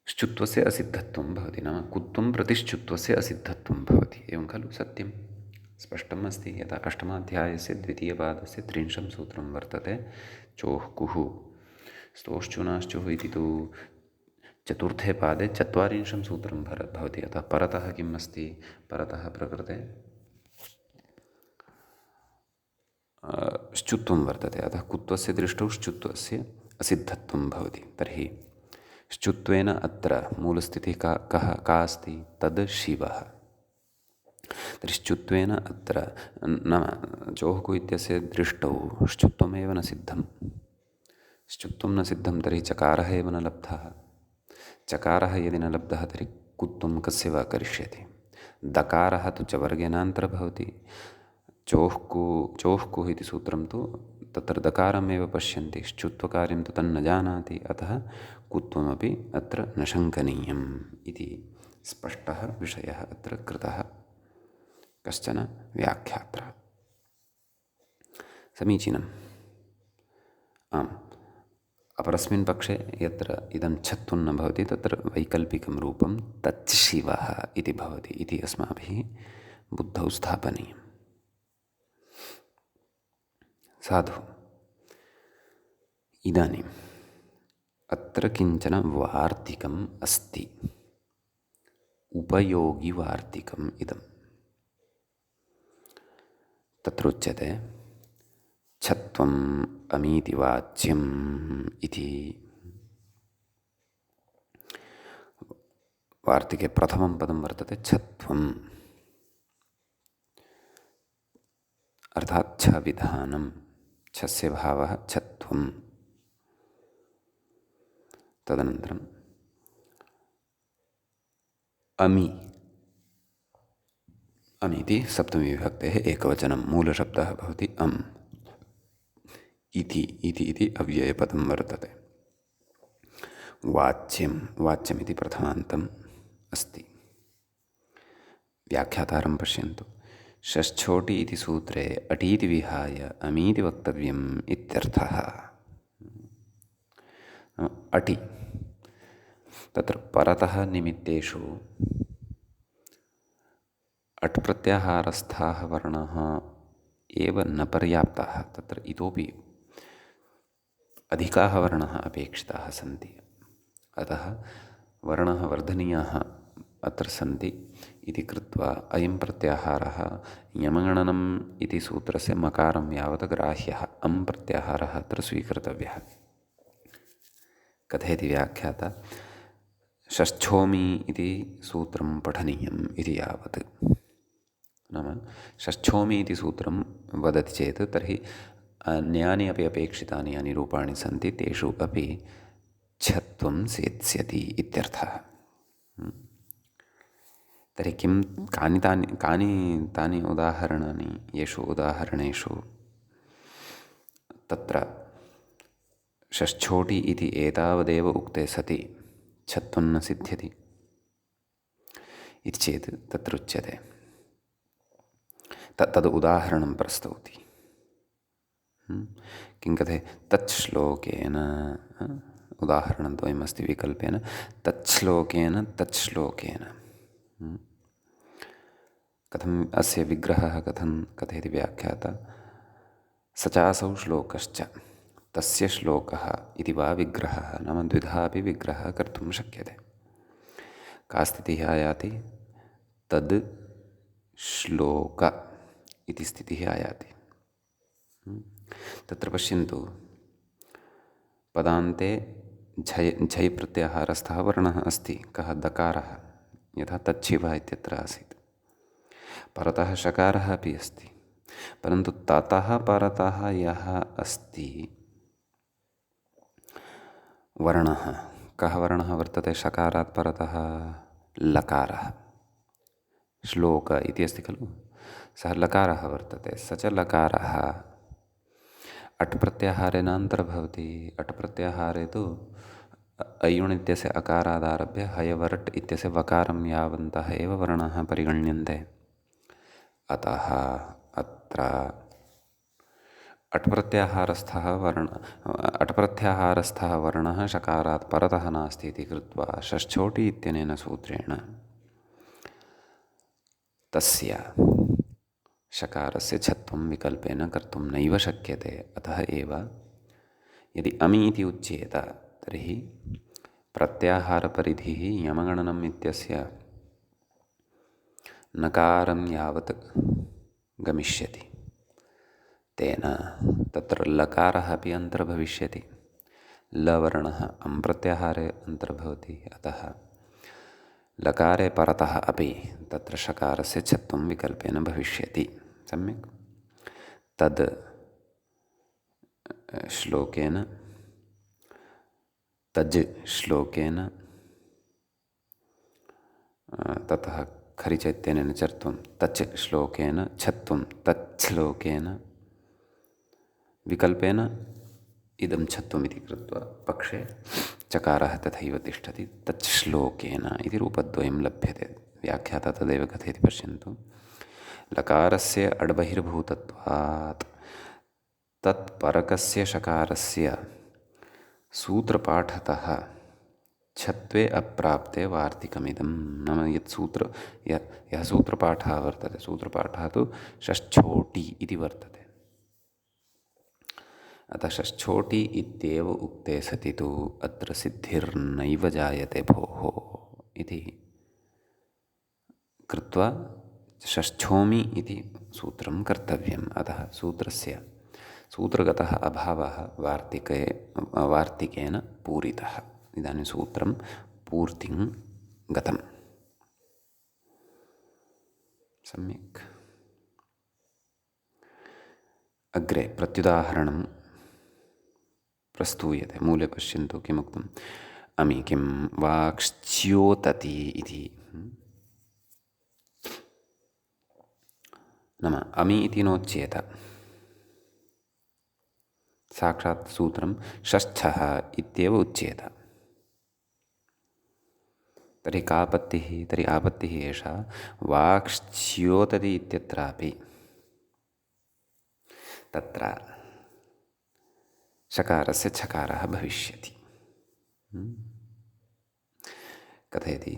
श्चुत्वस्य असिद्धत्वं भवति, नाम कुत्वं प्रतिश्चुत्वस्य असिद्धत्वं भवति। एवं खलु सत्यं स्पष्टम् अस्ति। यथा अष्टमाध्यायस्य द्वितीयपादस्य 30 सूत्रं वर्तते चोः कुः। स्तोश्चुनाश्चुः इति तु चतुर्थे पादे 40 सूत्रं भवति। अतः परतः किम् अस्ति, परतः प्रकृते श्चुत्वं वर्तते। अतः कुत्वस्य दृष्टौ श्चुत्वस्य असिद्धत्वं भवति। तर्हि श्चुत्वेन अत्र मूलस्थितिः का अस्ति, तद् शिवः। तर्हि श्चुत्वेन अत्र नाम चोहुकु इत्यस्य दृष्टौ श्चुत्वमेव न सिद्धं। श्चुत्वं न सिद्धं तर्हि चकारः एव न लब्धः। चकारः यदि न लब्धः तर्हि कुत्वं कस्य वा करिष्यति। दकारः तु च वर्गेनान्तरभवति। चोः कुः इति सूत्रं तु तत्र दकारमेव पश्यन्ति, श्चुत्वकार्यं तु तन्न जानाति। अतः कुत्वमपि अत्र न शङ्कनीयम् इति स्पष्टः विषयः अत्र कृतः कश्चन व्याख्यात्रः। समीचीनम्। आम्, अपरस्मिन् पक्षे यत्र इदं छत्वं न भवति तत्र वैकल्पिकं रूपं तच्च शिवः इति भवति इति अस्माभिः बुद्धौ स्थापनीयम्। साधु। इदानीम् अत्र किञ्चन वार्तिकम् अस्ति, उपयोगिवार्तिकम् इदं। तत्र उच्यते छत्वम् अमीति वाच्यम् इति। वार्तिके प्रथमं पदं वर्तते छत्वम्, अर्थात् छ विधानं, छस्य भावः छत्वम्। तदनन्तरम् अमि अमीति सप्तमी विभक्तेः एकवचनं, मूलशब्दः भवति अम्। इति अव्ययपदं वर्तते। वाच्यमिति प्रथमान्तम् अस्ति। व्याख्यातारं पश्यन्तु। षष्ठोटि इति सूत्रे अटीति विहाय अमीति वक्तव्यम् इत्यर्थः। अटि तत्र परतः निमित्तेषु अट् प्रत्याहारस्थाः वर्णाः एव न पर्याप्ताः, तत्र इतोपि अधिकाः वर्णाः अपेक्षिताः सन्ति। अतः वर्णाः वर्धनीयाः अत्र सन्ति इति कृत्वा अयं प्रत्याहारः यमगणनम् इति सूत्रस्य मकारं यावत् ग्राह्यः अं प्रत्याहारः अत्र स्वीकर्तव्यः। कथयति व्याख्याता षष्ठोमि इति सूत्रं पठनीयम् इति यावत्। नाम षष्ठोमि इति सूत्रं वदति चेत् तर्हि अन्यानि अपि अपेक्षितानि यानि रूपाणि सन्ति तेषु अपि छत्वं सेत्स्यति इत्यर्थः। तर्हि कानि तानि उदाहरणानि येषु उदाहरणेषु तत्र षष्ठोटि इति एतावदेव उक्ते सति छत्वं न सिद्ध्यति इति चेत् तत्र उच्यते तद् उदाहरणं प्रस्तौति। किं कथयति? तत् श्लोकेन उदाहरणद्वयमस्ति विकल्पेन तत् श्लोकेन कथम् अस्य विग्रहः कथं कथयति व्याख्याता? स चासौ श्लोकश्च तस्य श्लोकः इति वा विग्रहः, नाम द्विधा अपि विग्रहः कर्तुं शक्यते। का स्थितिः आयाति? तद् श्लोक इति स्थितिः आयाति। तत्र पश्यन्तु, पदान्ते झै प्रत्याहारस्थः वर्णः अस्ति। कः? दकारः। यथा तच्छिवः इत्यत्र आसीत्। परतः शकारः अपि अस्ति, परन्तु ततः परतः यः अस्ति वर्णः, कः वर्णः वर्तते? शकारात् परतः लकारः। श्लोक इति अस्ति खलु, सः लकारः वर्तते। स च लकारः अट् प्रत्याहारेण अन्तर्भवति। अट् प्रत्याहारे तु अयुण् इत्यस्य अकारादारभ्य हयवरट् इत्यस्य वकारं यावन्तः एव वर्णाः परिगण्यन्ते। अतः अत्र अट् प्रत्याहारस्थः वर्णः शकारात् परतः नास्ति इति कृत्वा षष्ठोटि इत्यनेन सूत्रेण तस्य शकारस्य छत्वं विकल्पेन कर्तुं नैव शक्यते। अतः एव यदि अमि इति उच्येत तर्हि प्रत्याहारपरिधिः यमगणनम् इत्यस्य नकारं यावत् गमिष्यति, तेन तत्र लकारः अपि अन्तर्भविष्यति। लवर्णः अं प्रत्याहारे अन्तर्भवति। अतः लकारे परतः अपि तत्र शकारस्य छत्वं विकल्पेन भविष्यति। सम्यक्। तद् श्लोकेन तज् श्लोकेन ततः खरिच इत्यनेन चर्त्वं तच् श्लोकेन छत्वं तत् श्लोकेन विकल्पेन इदं छत्वमिति कृत्वा पक्षे चकारः तथैव तिष्ठति। तत् श्लोकेन इति रूपद्वयं लभ्यते। व्याख्याता तदेव कथयति, पश्यन्तु। लकारस्य अड्बहिर्भूतत्वात् तत्परकस्य शकारस्य सूत्रपाठतः छत्वे अप्राप्ते वार्तिकमिदं। नाम यः सूत्रपाठः वर्तते, सूत्रपाठः तु षष्ठोटि इति वर्तते। अतः षष्ठोटि इत्येव उक्ते सति तु अत्र सिद्धिर्नैव जायते भोः इति कृत्वा षष्ठोमि इति सूत्रं कर्तव्यम्। अतः सूत्रगतः अभावः वार्तिकेन पूरितः। इदानीं सूत्रं पूर्तिं गतम्। सम्यक्। अग्रे प्रत्युदाहरणं प्रस्तूयते। मूले पश्यन्तु किमुक्तम्। अमि किं वाक्श्च्योतति इति। नाम अमि इति नोच्येत। साक्षात् सूत्रं षष्ठः इत्येव उच्येत। तर्हि का आपत्तिः? तर्हि आपत्तिः एषा, वाक्श्च्योतति इत्यत्रापि तत्र शकारस्य छकारः भविष्यति। कथयति?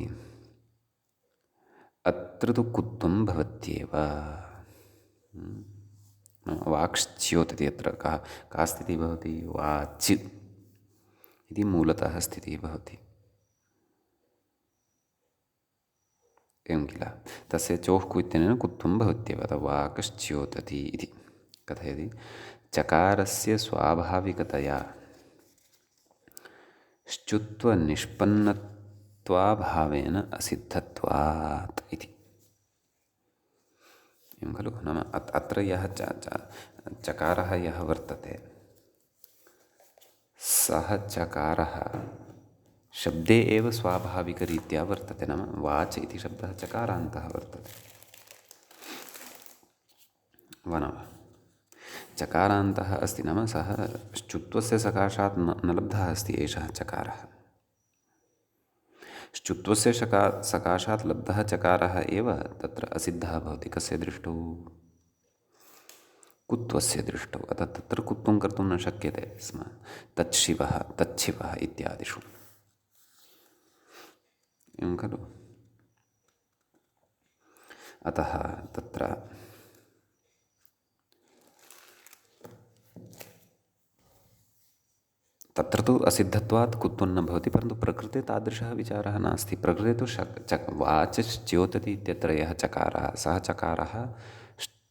अत्र तु कुत्वं भवत्येव। वाक्श्च्योतति अत्र का स्थितिः भवति? वाच् इति मूलतः स्थितिः भवति। एवं किल? तस्य चोः इत्यनेन कुत्वं भवत्येव। अतः वाक्श्च्योतति इति कथयति। चकारस्य स्वाभाविकतया श्चुत्वनिष्पन्नत्वाभावेन असिद्धत्वात् इति। एवं खलु? नाम अत्र यः चकारः यः वर्तते, सः चकारः शब्दे एव स्वाभाविकरीत्या वर्तते, नाम वाच् इति शब्दः चकारान्तः वर्तते वा न वा? चकारान्तः अस्ति नाम सः श्चुत्वस्य सकाशात् न लब्धः अस्ति एषः चकारः। श्चुत्वस्य सकाशात् लब्धः चकारः एव तत्र असिद्धः भवति। कस्य दृष्टौ? कुत्वस्य दृष्टौ। अतः तत्र कुत्वं कर्तुं न शक्यते स्म। तच्छिवः तच्छिवः इत्यादिषु एवं खलु। अतः तत्र तु असिद्धत्वात् कुत्वं न भवति, परन्तु प्रकृते तादृशः विचारः नास्ति। प्रकृते तु वाचश्च्योतति इत्यत्र यः चकारः, सः चकारः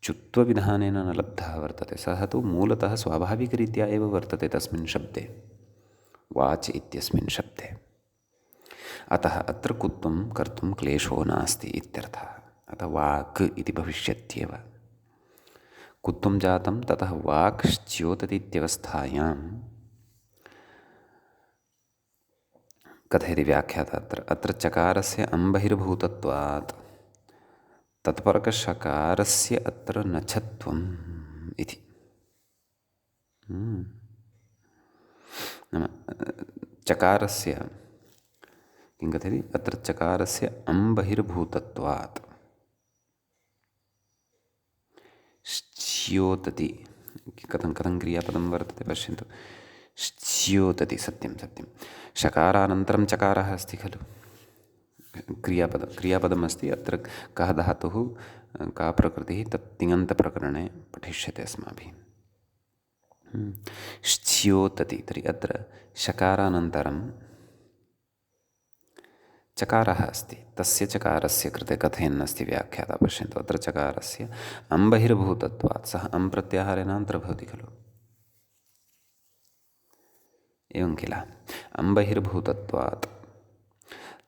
च्युत्वविधानेन न लब्धः वर्तते। सः तु मूलतः स्वाभाविकरीत्या एव वर्तते तस्मिन् शब्दे, वाच् इत्यस्मिन् शब्दे। अतः अत्र कुत्वं कर्तुं क्लेशो नास्ति इत्यर्थः। अतः वाक् इति भविष्यत्येव। कुत्वं जातं, ततः वाक् श्च्योतति इत्यवस्थायां कथयति व्याख्याता अत्र चकारस्य अम्बहिर्भूतत्वात् तत्परकशकारस्य अत्र नछत्वम् इति। नाम चकारस्य किं कथयति? अत्र चकारस्य अम्बहिर्भूतत्वात् श्च्योतति। कथं क्रियापदं वर्तते पश्यन्तु। श्च्योतति, सत्यं सत्यं। शकारानन्तरं चकारः अस्ति खलु, क्रियापदमस्ति। अत्र कः धातुः, का प्रकृतिः, तत् तिङन्तप्रकरणे पठिष्यते अस्माभिः। श्च्योतति, तर्हि अत्र शकारानन्तरं चकारः अस्ति। तस्य चकारस्य कृते कथयन्नस्ति व्याख्याता। पश्यन्तु, अत्र चकारस्य अम्बहिर्भूतत्वात्, सः अम् प्रत्याहारेण अन्तर्भवति खलु, एवं किल। अम्बहिर्भूतत्वात्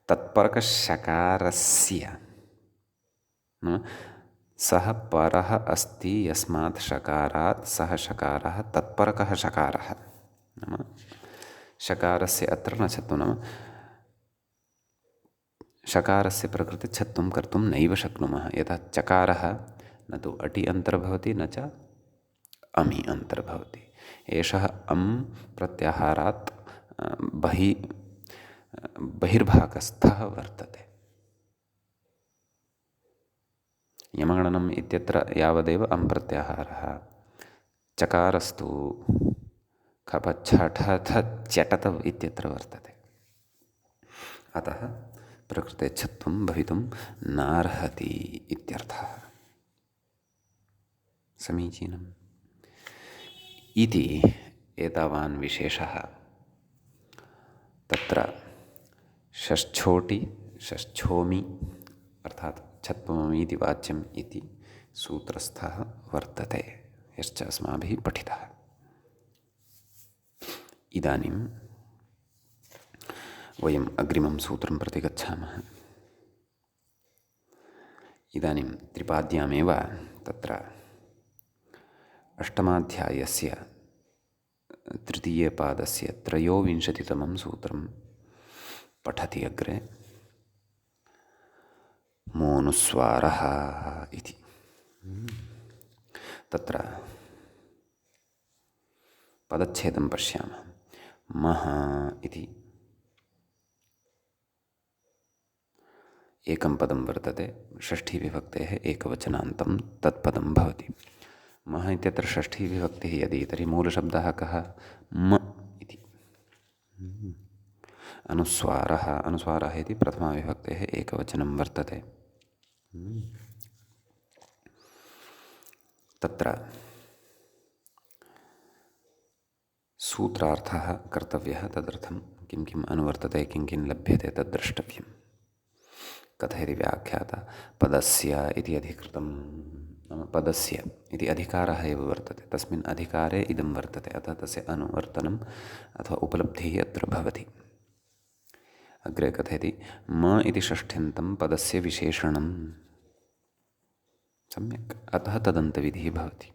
तत्परकशकारस्य, सः परः अस्ति यस्मात् शकारात्, सः शकारः तत्परकः शकारः। नाम शकारस्य अत्र न छत्वं, नाम शकारस्य प्रकृते छत्वं कर्तुं नैव शक्नुमः। यथा चकारः न तु अटि अन्तर्भवति न च अमि अन्तर्भवति। एषः अम् प्रत्याहारात् बहिर्भागस्थः वर्तते। यमगणनम् इत्यत्र यावदेव अम् प्रत्याहारः, चकारस्तु खपच्छठथ चटत इत्यत्र वर्तते। अतः प्रकृते छत्वं भवितुं नार्हति इत्यर्थः। समीचीनम् इति एतावान् विशेषः तत्र षष्ठोटि षष्ठोमि अर्थात् छत्वममीति वाच्यम् इति सूत्रस्थः वर्तते, यश्च अस्माभिः पठितः। इदानीं वयम् अग्रिमं सूत्रं प्रति गच्छामः। इदानीं त्रिपाद्यामेव तत्र अष्टमाध्यायस्य तृतीये पादस्य त्रयोविंशतितमं सूत्रं पठति अग्रे। मोनुस्वारः इति। तत्र पदच्छेदं पश्यामः। मः इति एकं पदं वर्तते, षष्ठीविभक्तेः एकवचनान्तं तत्पदं भवति। मः इत्यत्र षष्ठीविभक्तिः यदि, तर्हि मूलशब्दः कः? म इति। अनुस्वारः, अनुस्वारः इति प्रथमाविभक्तेः एकवचनं वर्तते। तत्र सूत्रार्थः कर्तव्यः, तदर्थं किं किम् अनुवर्तते, किं किं लभ्यते तद् द्रष्टव्यं। कथयति व्याख्याता पदस्य इति अधिकृतं, नाम पदस्य इति अधिकारः एव वर्तते, तस्मिन् अधिकारे इदं वर्तते, अतः तस्य अनुवर्तनम् अथवा उपलब्धिः अत्र भवति। अग्रे कथयति म इति षष्ठ्यन्तं पदस्य विशेषणं, सम्यक्, अतः तदन्तविधिः भवति।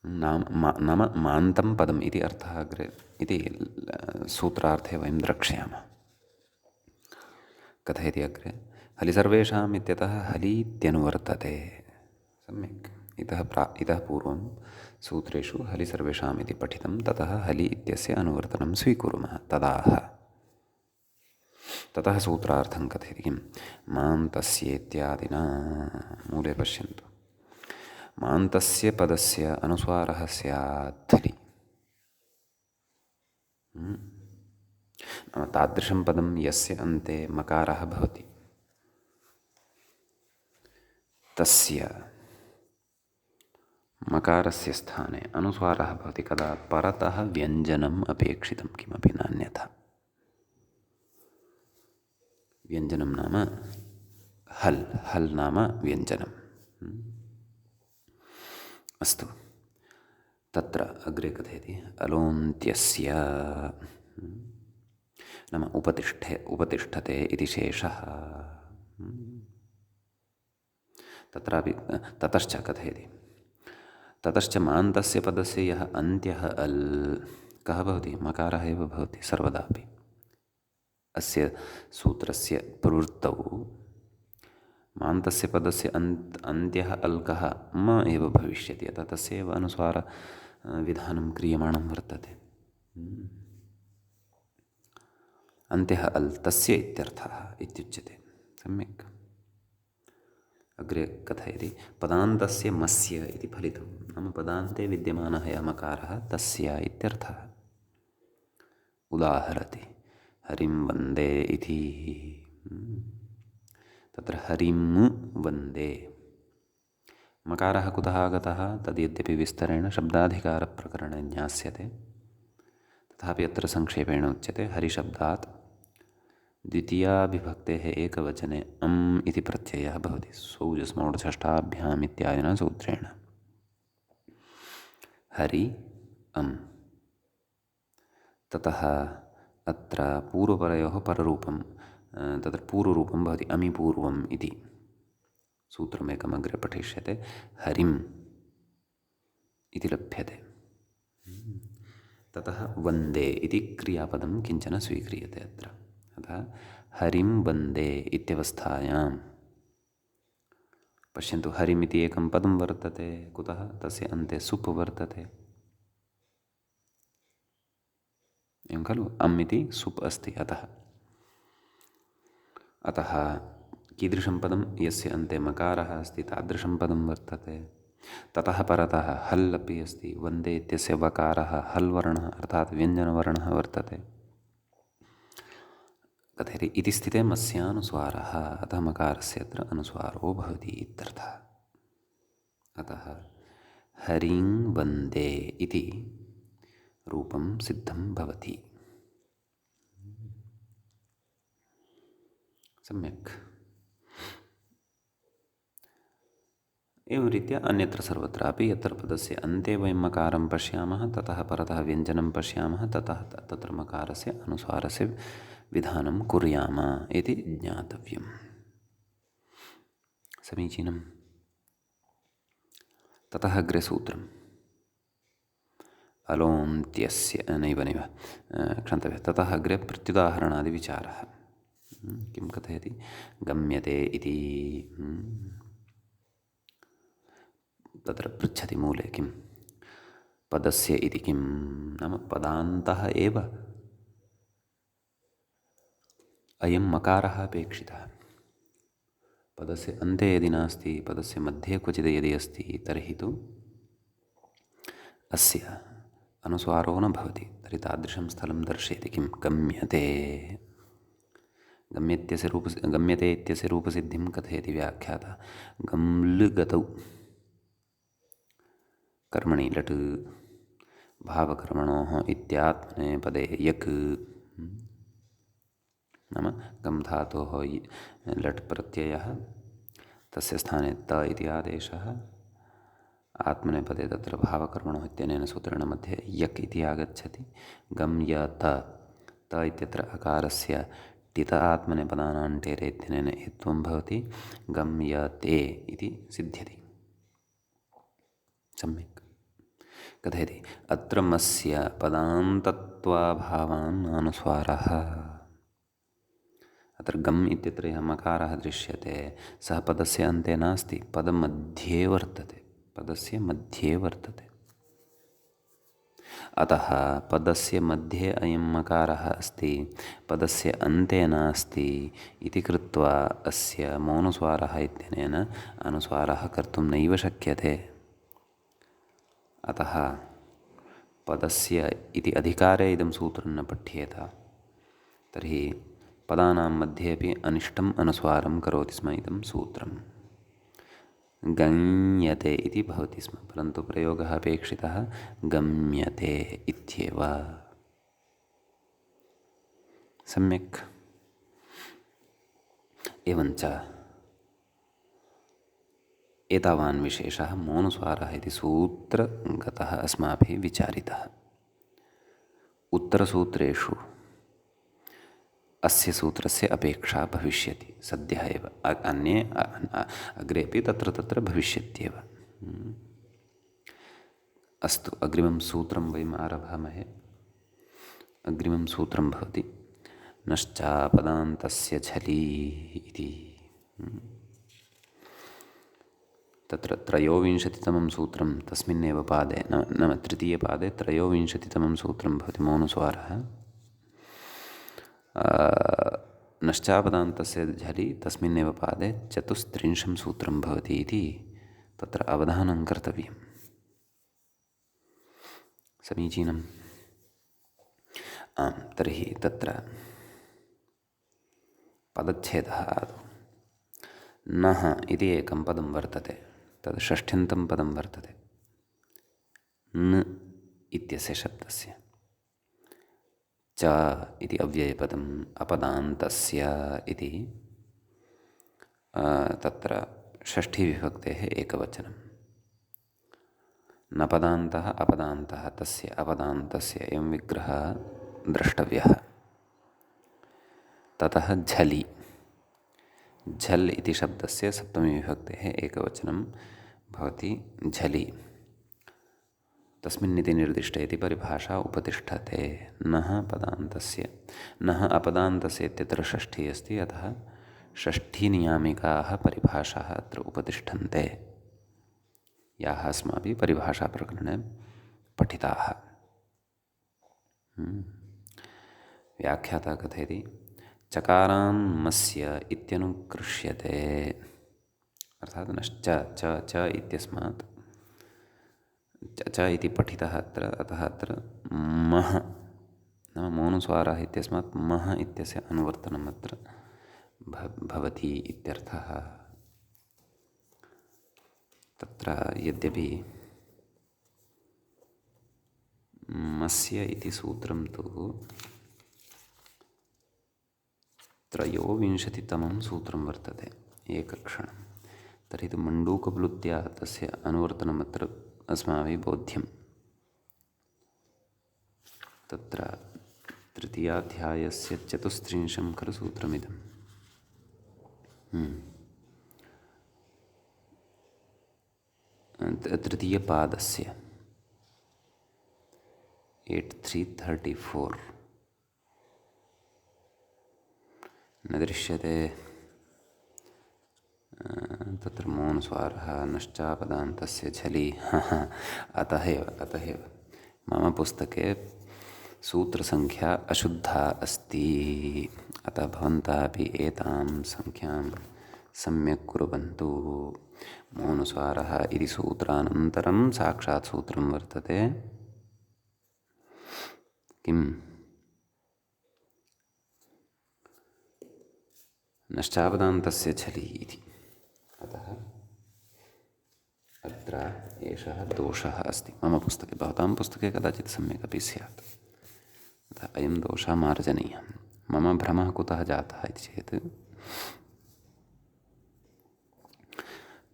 नाम मान्तं पदम् इति अर्थः अग्रे इति सूत्रार्थे वयं द्रक्ष्यामः। कथयति अग्रे, हलि सर्वेषाम् इत्यतः हलि इत्यनुवर्तते। सम्यक्। इतः पूर्वं सूत्रेषु हलि सर्वेषाम् इति पठितं, ततः हलि इत्यस्य अनुवर्तनं स्वीकुर्मः। ततः सूत्रार्थं कथयति किं, मान्तस्येत्यादिना। मूले पश्यन्तु, मान्तस्य पदस्य अनुस्वारः स्यात् हलि। तादृशं पदं यस्य अन्ते मकारः भवति, तस्य मकारस्य स्थाने अनुस्वारः भवति कदा, परतः व्यञ्जनम् अपेक्षितं, किमपि नान्यथा। व्यञ्जनं नाम हल् नाम व्यञ्जनम्। अस्तु, तत्र अग्रे कथयति, अलोन्त्यस्य नाम उपतिष्ठते इति शेषः। तत्रापि ततश्च कथयति, ततश्च मान्तस्य पदस्य यः अन्त्यः अल् कः भवति, मकारः एव भवति सर्वदापि। अस्य सूत्रस्य प्रवृत्तौ मान्तस्य पदस्य अन्त्यः अल् कः, म एव भविष्यति, अतः तस्य एव अनुस्वार विधानं क्रियमाणं वर्तते। अन्त्यः अल् तस्य इत्यर्थः इत्युच्यते। सम्यक्। अग्रे कथयति, पदान्तस्य मस्य इति फलितं, नाम पदान्ते विद्यमानः यः मकारः तस्य इत्यर्थः। उदाहरति, हरिं वन्दे इति। तत्र हरिं वन्दे, मकारः कुतः आगतः, तद्यद्यपि विस्तरेण शब्दाधिकारप्रकरणे ज्ञास्यते, तथापि अत्र संक्षेपेण उच्यते, हरिशब्दात् द्वितीयाविभक्तेः एकवचने अम् इति प्रत्ययः भवति, सौजस्मौढषष्ठाभ्याम् इत्यादिना सूत्रेण। हरि अम्। ततः अत्र पूर्वपरयोः पररूपं, तत्र पूर्वरूपं भवति अमिपूर्वम् इति सूत्रमेकम् अग्रे पठिष्यते, हरिम् इति लभ्यते। ततः वन्दे इति क्रियापदं किञ्चन स्वीक्रियते अत्र। अतः हरिं वन्दे इत्यवस्थायां पश्यन्तु, हरिमिति एकं पदं वर्तते, कुतः, तस्य अन्ते सुप् वर्तते, एवं खलु, अम् इति सुप् अस्ति, अतः कीदृशं पदं, यस्य अन्ते मकारः अस्ति तादृशं पदं वर्तते। ततः परतः हल् अपि अस्ति, वन्दे इत्यस्य वकारः हल् वर्णः अर्थात् व्यञ्जनवर्णः वर्तते। कथयति, इति स्थिते मस्यानुस्वारः, अतः मकारस्य अत्र अनुस्वारो भवति इत्यर्थः। अतः हरिं वन्दे इति रूपं सिद्धं भवति। सम्यक्। एवं रीत्या अन्यत्र सर्वत्रापि यत्र पदस्य अन्ते वयं मकारं पश्यामः, ततः परतः व्यञ्जनं पश्यामः, ततः तत्र मकारस्य अनुस्वारस्य विधानं कुर्याम इति ज्ञातव्यम्। समीचीनम्। ततः अग्रे सूत्रम्, अलोन्त्यस्य नैव क्षन्तव्यः, ततः अग्रे प्रत्युदाहरणादिविचारः। किं कथयति, गम्यते इति। तत्र पृच्छति मूले, किं पदस्य इति किं, नाम पदान्तः एव अयं मकारः अपेक्षितः। पदस्य अन्ते यदि नास्ति, पदस्य मध्ये क्वचित् यदि अस्ति, तर्हि तु अस्य अनुस्वारो न भवति। तर्हि तादृशं स्थलं दर्शयति, किं गम्यते। गम्यते इत्यस्य रूपसिद्धिं कथयति व्याख्याता, गम्लृ गतौ कर्मणि लट् भावकर्मणोः इत्यात्मने पदे यक्, नाम गम् धातोः लट् प्रत्ययः, तस्य स्थाने त इति आदेशः, आत्मनेपदे तत्र भावकर्मणोः इत्यनेन सूत्रेण मध्ये यक् इति आगच्छति। गम् य त इत्यत्र अकारस्य टित आत्मनेपदानां टेरे इत्यनेन एत्वं भवति, गम् य ते इति सिद्ध्यति। सम्यक्। कथयति अत्र मस्य पदान्तत्वाभावान् अनुस्वारः। अत्र गम् इत्यत्र यः मकारः दृश्यते सः पदस्य अन्ते नास्ति, पदमध्ये वर्तते, पदस्य मध्ये वर्तते। अतः पदस्य मध्ये अयं मकारः अस्ति, पदस्य अन्ते नास्ति इति कृत्वा अस्य मौनुस्वारः इत्यनेन अनुस्वारः कर्तुं नैव शक्यते। अतः पदस्य इति अधिकारे इदं सूत्रं न पठ्येत। तर्हि पदानां मध्ये अपि अनिष्टम् अनुस्वारं करोति स्म इदं सूत्रं। गण्यते इति भवति स्म, परन्तु प्रयोगः अपेक्षितः गम्यते इत्येव। सम्यक्। एवञ्च एतावान् विशेषः मौनुस्वारः इति सूत्रगतः अस्माभिः विचारितः। उत्तरसूत्रेषु अस्य सूत्रस्य अपेक्षा भविष्यति सद्यः एव, अन्ये अग्रेपि तत्र तत्र भविष्यत्येव। अस्तु, अग्रिमं सूत्रं वयम् आरभामहे। अग्रिमं सूत्रं भवति नश्चापदान्तस्य झलि इति। तत्र त्रयोविंशतितमं सूत्रं तस्मिन्नेव पादे, नाम तृतीयपादे त्रयोविंशतितमं सूत्रं भवति मौनुस्वारः। नश्चापदान्तस्य झलि तस्मिन्नेव पादे 34 सूत्रं भवति इति तत्र अवधानं कर्तव्यं। समीचीनम्। आम्, तर्हि तत्र पदच्छेदः आदौ। नः इति एकं पदं वर्तते, तद् षष्ठ्यन्तं पदं वर्तते न इत्यस्य शब्दस्य। च इति अव्ययपदम् अपदान्तस्य इति तत्र षष्ठीविभक्तेः एकवचनं। न पदान्तः अपदान्तः, तस्य अपदान्तस्य एवं विग्रहः द्रष्टव्यः। ततः झलि, झल् इति शब्दस्य सप्तमीविभक्तेः एकवचनं भवति झलि। तस्मिन्निति निर्दिष्टे इति परिभाषा उपतिष्ठते। नः पदान्तस्य, नः अपदान्तस्य इत्यत्र षष्ठी अस्ति, अतः षष्ठीनियामिकाः परिभाषाः अत्र उपतिष्ठन्ते, याः अस्माभिः परिभाषाप्रकरणे पठिताः। व्याख्याता कथयति चकारान्मस्य इत्यनुकृष्यते, अर्थात् नश्च च च इत्यस्मात् च इति पठितः अत्र, अतः अत्र मः नाम मौनुस्वारः इत्यस्मात् मः इत्यस्य अनुवर्तनम् अत्र भवति इत्यर्थः। तत्र यद्यपि मस्य इति सूत्रं तु त्रयोविंशतितमं सूत्रं वर्तते, एकक्षणं। तर्हि तु मण्डूकप्लुत्या तस्य अनुवर्तनमत्र अस्माभिः बोध्यं। तत्र तृतीयाध्यायस्य 34 खलु सूत्रमिदं। तृतीयपादस्य 8334 न दृश्यते। तत्र मौनुस्वारः नश्चापदान्तस्य झलि। अतः एव मम पुस्तके सूत्रसङ्ख्या अशुद्धा अस्ति। अतः भवन्तः अपि एतां सङ्ख्यां सम्यक् कुर्वन्तु। मौनुस्वारः इति सूत्रानन्तरं साक्षात् सूत्रं वर्तते किम्? नश्चापदान्तस्य झलि इति। अतः अत्र एषः दोषः अस्ति मम पुस्तके। भवतां पुस्तके कदाचित् सम्यक् अपि स्यात्। अतः अयं दोषः मार्जनीयः। मम भ्रमः कुतः जातः इति चेत्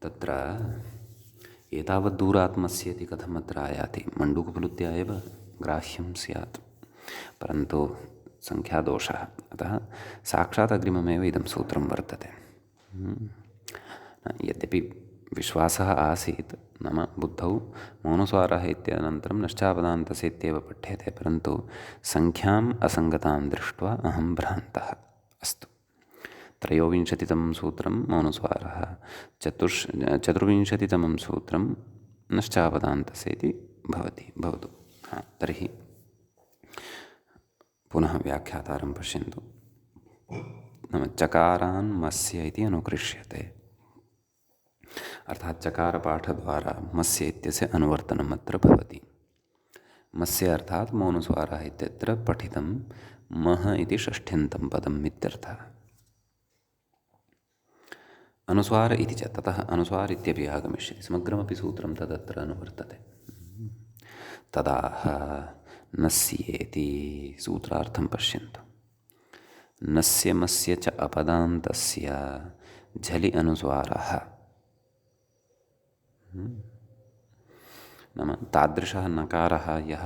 तत्र एतावत् दूरात् मस्य इति कथम् अत्र आयाति? मण्डूकप्लुत्या एव ग्राह्यं स्यात्, परन्तु सङ्ख्यादोषः। अतः साक्षात् अग्रिममेव इदं सूत्रं वर्तते। यद्यपि विश्वासः आसीत्, नाम बुद्धौ मौनस्वारः इत्यनन्तरं नश्चापदान्तस्य इत्येव पठ्यते, परन्तु सङ्ख्याम् असङ्गतां दृष्ट्वा अहं भ्रान्तः। अस्तु, 23तमं सूत्रं मौनस्वारः, 24तमं सूत्रं नश्चापदान्तस्य इति भवतु। तर्हि पुनः व्याख्यातारं पश्यन्तु। नाम चकारान्मस्य इति अनुकृष्यते, अर्थात् चकारपाठद्वारा मस्य इत्यस्य अनुवर्तनम् अत्र भवति। मस्य अर्थात् मौनस्वारः इत्यत्र पठितं मः इति षष्ठ्यन्तं पदम् इत्यर्थः। अनुस्वार इति च ततः अनुस्वार इत्यपि आगमिष्यति, समग्रमपि सूत्रं तदत्र अनुवर्तते। तदाह नस्येति सूत्रार्थं पश्यन्तु। नस्य मस्य च अपदान्तस्य झलि अनुस्वारः, नाम तादृशः नकारः यः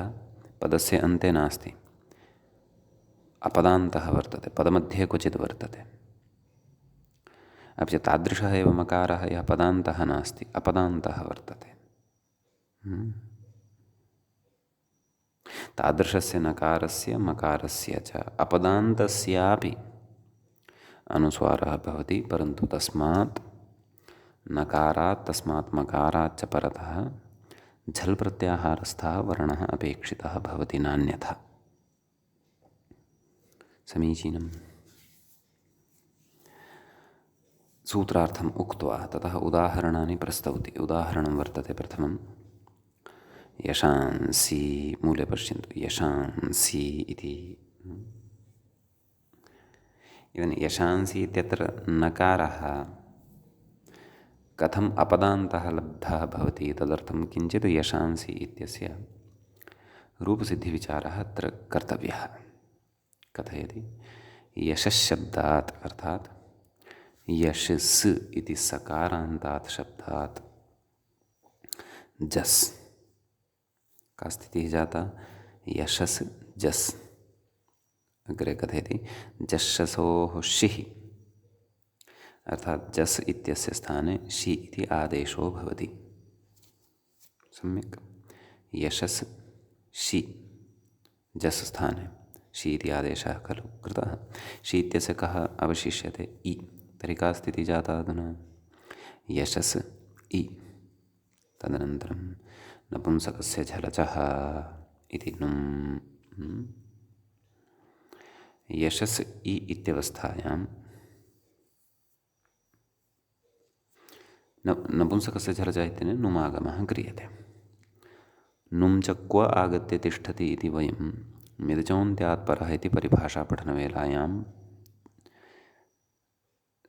पदस्य अन्ते नास्ति, अपदान्तः वर्तते, पदमध्ये क्वचित् वर्तते। अपि च तादृशः एव मकारः यः पदान्तः नास्ति, अपदान्तः वर्तते। तादृशस्य नकारस्य मकारस्य च अपदान्तस्यापि अनुस्वारः भवति, परन्तु तस्मात् नकारात् तस्मात् मकारात् च परतः झल् प्रत्याहारस्थः वर्णः अपेक्षितः भवति, नान्यथा। समीचीनम्। सूत्रार्थम् उक्त्वा ततः उदाहरणानि प्रस्तौति। उदाहरणं वर्तते प्रथमं यशांसि, मूले पश्यन्तु, यशांसि इति। इदानीं यशांसि इत्यत्र नकारः कथम् अपदान्तः लब्धः भवति, तदर्थं किञ्चित् यशांसि इत्यस्य रूपसिद्धिविचारः अत्र कर्तव्यः। कथयति, यशशब्दात् अर्थात् यशस् इति सकारान्तात् शब्दात् जस् का स्थितिः जाता, यशस् जस्। अग्रे कथयति जश्शसोः शिः, अर्थात् जस् इत्यस्य स्थाने शि इति आदेशो भवति। सम्यक्, यशस् शि, जस् स्थाने शि इति आदेशः खलु कृतः। शि इत्यस्य कः अवशिष्यते, इ। तर्हि का स्थितिः जाता अधुना, यशस् इ। तदनन्तरं नपुंसकस्य झलचः इति नुम्। यशस् इ इत्यवस्थायां नपुंसकस्य झलचः इत्यनेन नुमागमः क्रियते। नुं च क्व आगत्य तिष्ठति इति वयं मिदचोन्त्यात् परः इति परिभाषापठनवेलायां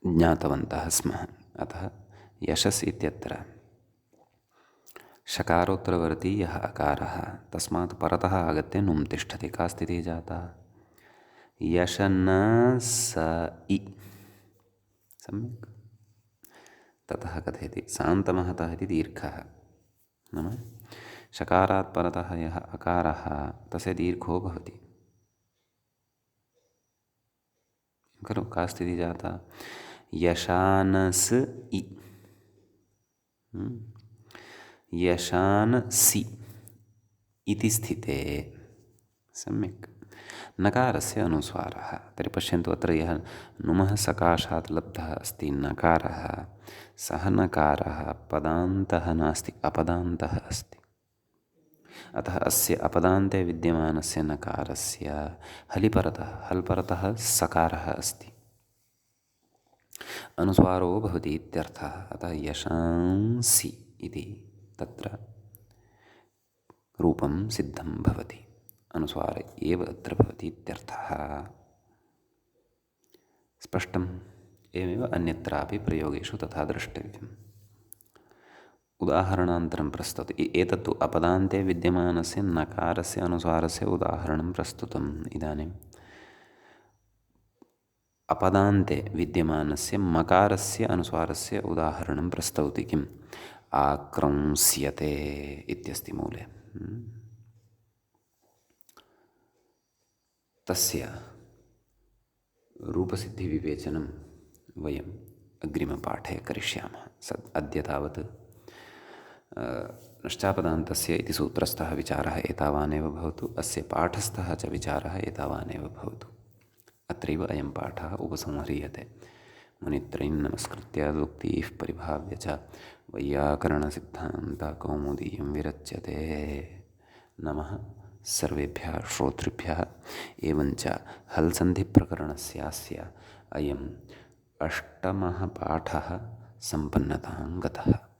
ज्ञातवन्तः स्मः। अतः यशस् इत्यत्र शकारोत्तरवर्ती यः अकारः तस्मात् परतः आगत्य नुं तिष्ठति। का स्थितिः जाता, यशन स इ। सम्यक्। ततः कथयति सान्तमहतः इति दीर्घः, नाम शकारात् परतः यः अकारः तस्य दीर्घो भवति खलु। का स्थितिः जाता, यशानस् इ, यशानसि इति स्थिते। सम्यक्। नकारस्य अनुस्वारः, तर्हि पश्यन्तु अत्र यः नुमः सकाशात् लब्धः अस्ति नकारः, सः नकारः पदान्तः नास्ति, अपदान्तः अस्ति। अतः अस्य अपदान्ते विद्यमानस्य नकारस्य हल्परतः सकारः अस्ति, अनुस्वारो भवति इत्यर्थः। अतः यशांसि इति तत्र रूपं सिद्धं भवति, अनुस्वार एव अत्र भवति इत्यर्थः। स्पष्टम्। एवमेव अन्यत्रापि प्रयोगेषु तथा द्रष्टव्यम्। उदाहरणान्तरं प्रस्तुतं। एतत्तु अपदान्ते विद्यमानस्य नकारस्य अनुस्वारस्य उदाहरणं प्रस्तुतम्। इदानीम् अपदान्ते विद्यमानस्य मकारस्य अनुस्वारस्य उदाहरणं प्रस्तौति। किम्, आक्रंस्यते इत्यस्ति मूले। तस्य रूपसिद्धिविवेचनं वयं अग्रिमपाठे करिष्यामः। अद्य तावत् नश्चापदान्तस्य इति सूत्रस्थः विचारः एतावानेव भवतु, अस्य पाठस्थः च विचारः एतावानेव भवतु। अत्रैव अयं पाठः उपसंह्रियते। मुनित्रयं नमस्कृत्य सूक्तिः परिभाव्य च वैयाकरणसिद्धान्तकौमुदीयं विरच्यते। नमः सर्वेभ्यः श्रोतृभ्यः। एवञ्च हल्सन्धिप्रकरणस्यास्य अयम् 8मः पाठः सम्पन्नतां गतः।